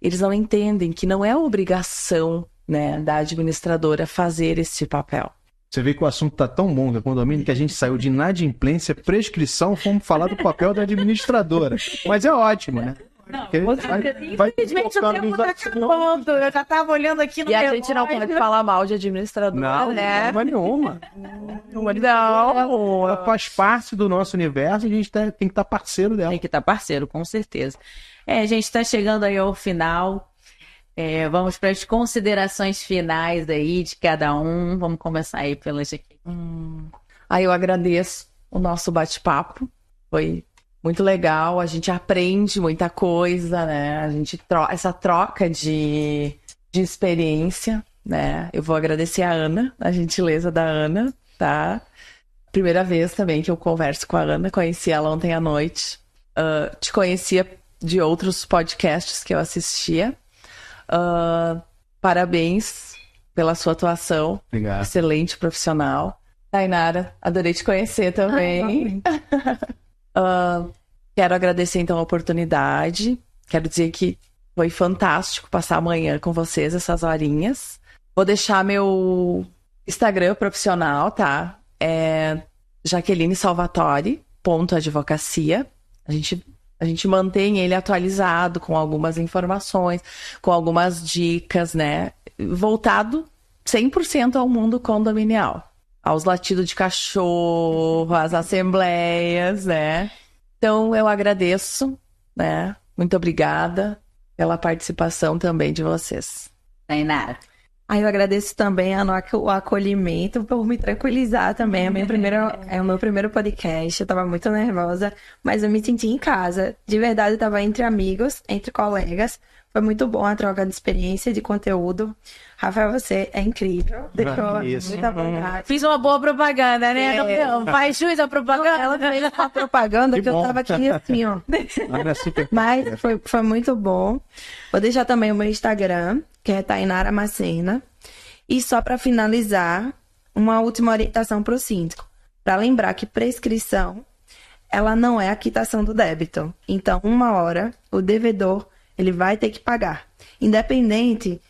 Eles não entendem que não é obrigação, né, da administradora fazer esse papel. Você vê que o assunto tá tão bom, condomínio, que a gente saiu de inadimplência, prescrição, fomos falar do papel da administradora. Mas é ótimo, né? Não, infelizmente o tempo tá acabando. Eu já tava olhando aqui no E a gente não pode falar mal de administradora, né? Não, nenhuma. Ela faz parte do nosso universo e a gente tem que estar parceiro dela. Tem que estar parceiro, com certeza. A gente tá chegando aí ao final. Vamos para as considerações finais aí de cada um. Vamos começar aí pelas aqui. Eu agradeço o nosso bate-papo. Foi muito legal. A gente aprende muita coisa, né? A gente essa troca de experiência, né? Eu vou agradecer a Ana, a gentileza da Ana, tá? Primeira vez também que eu converso com a Ana. Conheci ela ontem à noite. Te conhecia de outros podcasts que eu assistia. Parabéns pela sua atuação. Obrigado. Excelente profissional. Tainara, adorei te conhecer também. Quero agradecer então a oportunidade. Quero dizer que foi fantástico passar amanhã com vocês, essas horinhas. Vou deixar meu Instagram profissional, tá? Jaqueline_Salvatore.advocacia. A gente mantém ele atualizado com algumas informações, com algumas dicas, né? Voltado 100% ao mundo condominial. Aos latidos de cachorro, às assembleias, né? Então, eu agradeço, né? Muito obrigada pela participação também de vocês. Tainara. Eu agradeço também o acolhimento por me tranquilizar também. É o meu primeiro podcast, eu tava muito nervosa, mas eu me senti em casa. De verdade, eu tava entre amigos, entre colegas. Foi muito bom a troca de experiência, de conteúdo. Rafael, você é incrível. Deixou muita vontade. Fiz uma boa propaganda, né? Não, faz jus a propaganda. Ela fez uma propaganda que eu tava aqui assim, ó. Mas foi muito bom. Vou deixar também o meu Instagram, que é Tainara Macena. E só para finalizar, uma última orientação para o síndico. Para lembrar que prescrição, ela não é a quitação do débito. Então, uma hora, o devedor, ele vai ter que pagar. Independente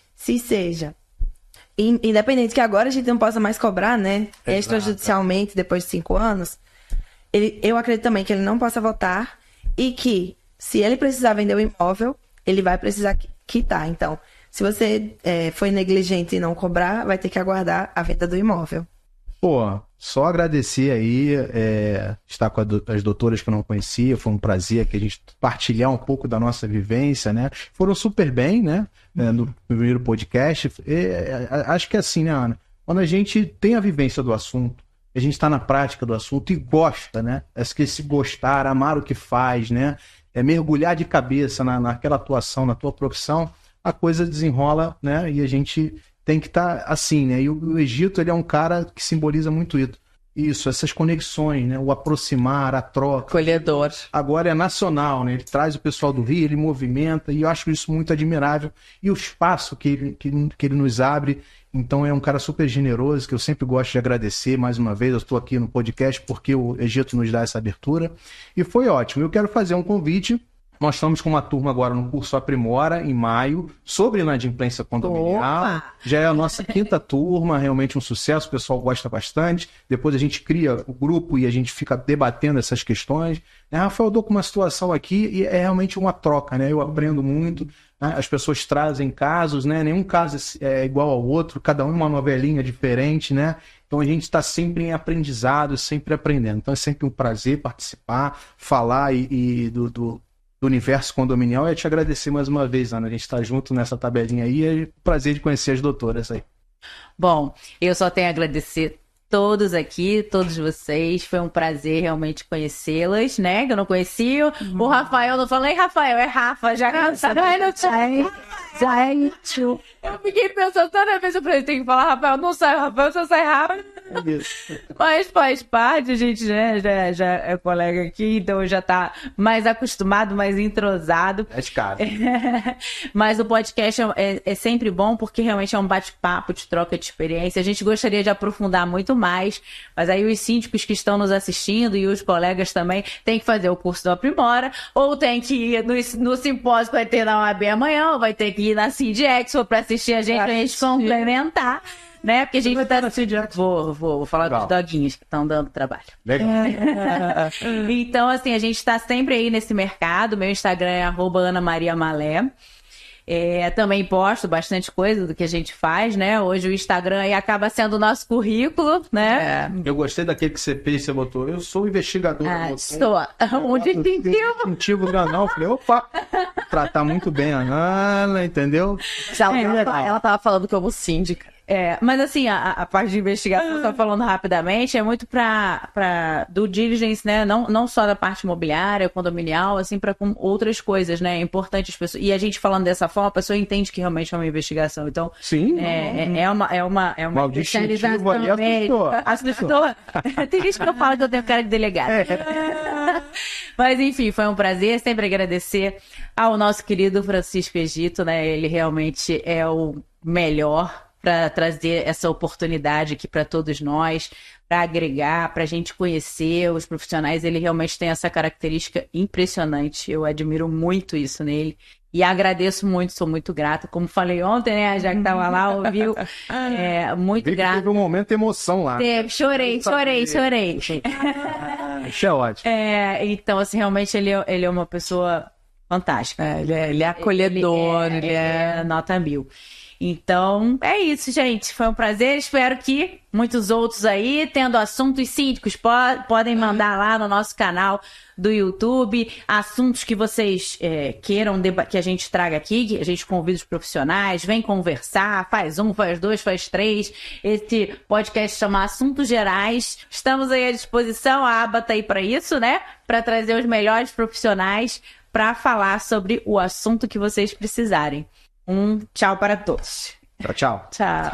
que agora a gente não possa mais cobrar, né? Extrajudicialmente, depois de 5 anos. Eu acredito também que ele não possa votar e que, se ele precisar vender o imóvel, ele vai precisar quitar. Então, se você foi negligente e não cobrar, vai ter que aguardar a venda do imóvel. Só agradecer aí, estar com as doutoras que eu não conhecia, foi um prazer que a gente partilhar um pouco da nossa vivência, né? Foram super bem, né? No primeiro podcast. Acho que é assim, né, Ana? Quando a gente tem a vivência do assunto, a gente está na prática do assunto e gosta, né? Esse gostar, amar o que faz, né? Mergulhar de cabeça naquela atuação, na tua profissão, a coisa desenrola, né? E a gente tem que estar assim, né? E o Egito, ele é um cara que simboliza muito isso, essas conexões, né? O aproximar, a troca. Acolhedor. Agora é nacional, né? Ele traz o pessoal do Rio, ele movimenta, e eu acho isso muito admirável. E o espaço que ele nos abre. Então é um cara super generoso, que eu sempre gosto de agradecer mais uma vez. Eu estou aqui no podcast porque o Egito nos dá essa abertura. E foi ótimo. Eu quero fazer um convite Nós estamos com uma turma agora no curso Aprimora, em maio, sobre inadimplência condominial. Opa! Já é a nossa 5ª turma, realmente um sucesso, o pessoal gosta bastante. Depois a gente cria o grupo e a gente fica debatendo essas questões. Rafael, eu dou com uma situação aqui e é realmente uma troca, né? Eu aprendo muito, né? As pessoas trazem casos, né? Nenhum caso é igual ao outro, cada um uma novelinha diferente, né? Então a gente está sempre em aprendizado, sempre aprendendo. Então é sempre um prazer participar, falar do universo condominial. E te agradecer mais uma vez, Ana. A gente está junto nessa tabelinha aí. É um prazer de conhecer as doutoras aí. Bom, eu só tenho a agradecer todos aqui, todos vocês. Foi um prazer realmente conhecê-las, né? Que eu não conhecia. O Rafael, não falei Rafael, é Rafa. Já é tio. Eu fiquei pensando toda vez, eu falei, tem que falar Rafael, não sai Rafael, só sai Rafa. Mas faz parte, a gente, né, já é colega aqui, então já tá mais acostumado, mais entrosado. É de cara. Mas o podcast é sempre bom, porque realmente é um bate-papo de troca de experiência. A gente gostaria de aprofundar muito mais, mas aí os síndicos que estão nos assistindo e os colegas também têm que fazer o curso do Aprimora, ou tem que ir no simpósio que vai ter na OAB amanhã, ou vai ter que ir na CID-Expo para assistir a gente complementar, né? Porque a gente tá... Vou falar dos doguinhos que estão dando trabalho. Legal. Então, assim, a gente está sempre aí nesse mercado. Meu Instagram é @AnaMariaMalé. Também posto bastante coisa do que a gente faz, né? Hoje o Instagram aí acaba sendo o nosso currículo, né? Eu gostei daquele que você fez, você botou. Eu sou investigador. Sou um distintivo. Distintivo do canal. Falei, opa, tratar muito bem a Ana, entendeu? Ela tava falando como síndica. Mas assim, a parte de investigação, só falando rapidamente, é muito para due diligence, né? Não só da parte imobiliária, condominial, assim, para com outras coisas, né? É importante as pessoas. E a gente falando dessa forma, a pessoa entende que realmente é uma investigação. Então, sim, é uma especialização. Assustou. Tem gente que eu falo que eu tenho cara de delegado. Mas enfim, foi um prazer. Sempre agradecer ao nosso querido Francisco Egito, né? Ele realmente é o melhor para trazer essa oportunidade aqui para todos nós, para agregar, para a gente conhecer os profissionais. Ele realmente tem essa característica impressionante. Eu admiro muito isso nele. E agradeço muito, sou muito grata. Como falei ontem, né? Já que estava lá, ouviu. Muito grata. Teve um momento de emoção lá. Chorei. Isso é ótimo. Então, assim, realmente ele é uma pessoa fantástica. Ele é acolhedor, ele é nota 1000. Então, é isso, gente. Foi um prazer. Espero que muitos outros aí, tendo assuntos síndicos, podem mandar lá no nosso canal do YouTube, assuntos que vocês queiram que a gente traga aqui, que a gente convida os profissionais, vem conversar, faz 1, faz 2, faz 3. Esse podcast chama Assuntos Gerais. Estamos aí à disposição, a aba tá aí para isso, né? Para trazer os melhores profissionais para falar sobre o assunto que vocês precisarem. Tchau para todos. Tchau. Tchau.